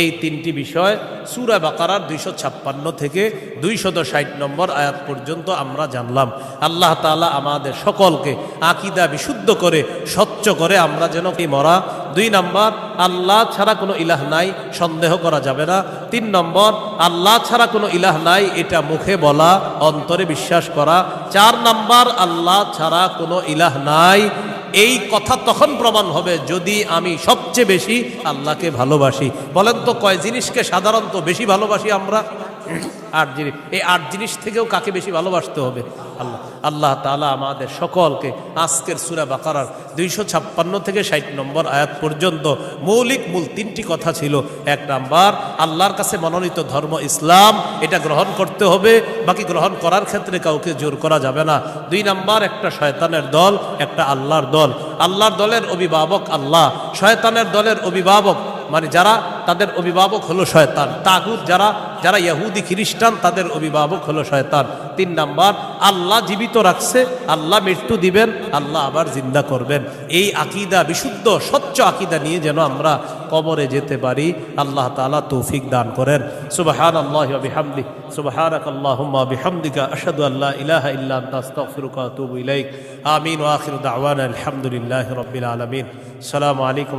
এই তিনটি বিষয় সূরা বাকারার 256 থেকে 260 নম্বর আয়াত পর্যন্ত আমরা জানলাম। আল্লাহ তাআলা আমাদের সকলকে আকীদা বিশুদ্ধ করে স্বচ্ছ করে আমরা যেন মরা। দুই নম্বর, আল্লাহ ছাড়া কোনো ইলাহ নাই, সন্দেহ করা যাবে না। তিন নম্বর, আল্লাহ ছাড়া কোনো ইলাহ নাই এটা মুখে বলা, অন্তরে বিশ্বাস করা। চার নম্বর, আল্লাহ ছাড়া কোনো ইলাহ নাই এই কথা তখন প্রমাণ হবে যদি আমি সবচেয়ে বেশি আল্লাহকে ভালোবাসি। বলেন তো কয় জিনিসকে সাধারণত বেশি ভালোবাসি আমরা? 8 জিনিস। এই 8 জিনিস থেকেও কাকে বেশি ভালোবাসতে হবে? আল্লাহ। আল্লাহ তাআলা আমাদের সকলকে আজকের সূরা বাকারার 256 থেকে 60 নম্বর আয়াত পর্যন্ত মৌলিক মূল তিনটি কথা ছিল। এক নাম্বার, আল্লাহর কাছে মনোনীত ধর্ম ইসলাম, এটা গ্রহণ করতে হবে, বাকি গ্রহণ করার ক্ষেত্রে কাউকে জোর করা যাবে না। দুই নাম্বার, একটা শয়তানের দল, একটা আল্লাহর দল। আল্লাহর দলের অভিভাবক আল্লাহ, শয়তানের দলের অভিভাবক মানে যারা, তাদের অভিভাবক হলো শয়তান। তাগুত যারা, যারা ইহুদি খ্রিস্টান, তাদের অভিভাবক হলো শয়তান। তিন নাম্বার, আল্লাহ জীবিত রাখছে, আল্লাহ মৃত্যু দিবেন, আল্লাহ আবার জিন্দা করবেন। এই আকীদা, বিশুদ্ধ স্বচ্ছ আকীদা নিয়ে যেন আমরা কবরে যেতে পারি। আল্লাহ তাআলা তৌফিক দান করেন। সুবহানাল্লাহি ওয়া বিহামদিহি, সুবহানাকাল্লাহুম্মা ওয়া বিহামদিকা, আশহাদু আল্লা ইলাহা ইল্লা আনতা, আস্তাগফিরুকা ওয়া আতুবু ইলাইক। আমিন ওয়া আখিরু দাওয়ানা আলহামদুলিল্লাহি রাব্বিল আলামিন। আসসালামু আলাইকুম।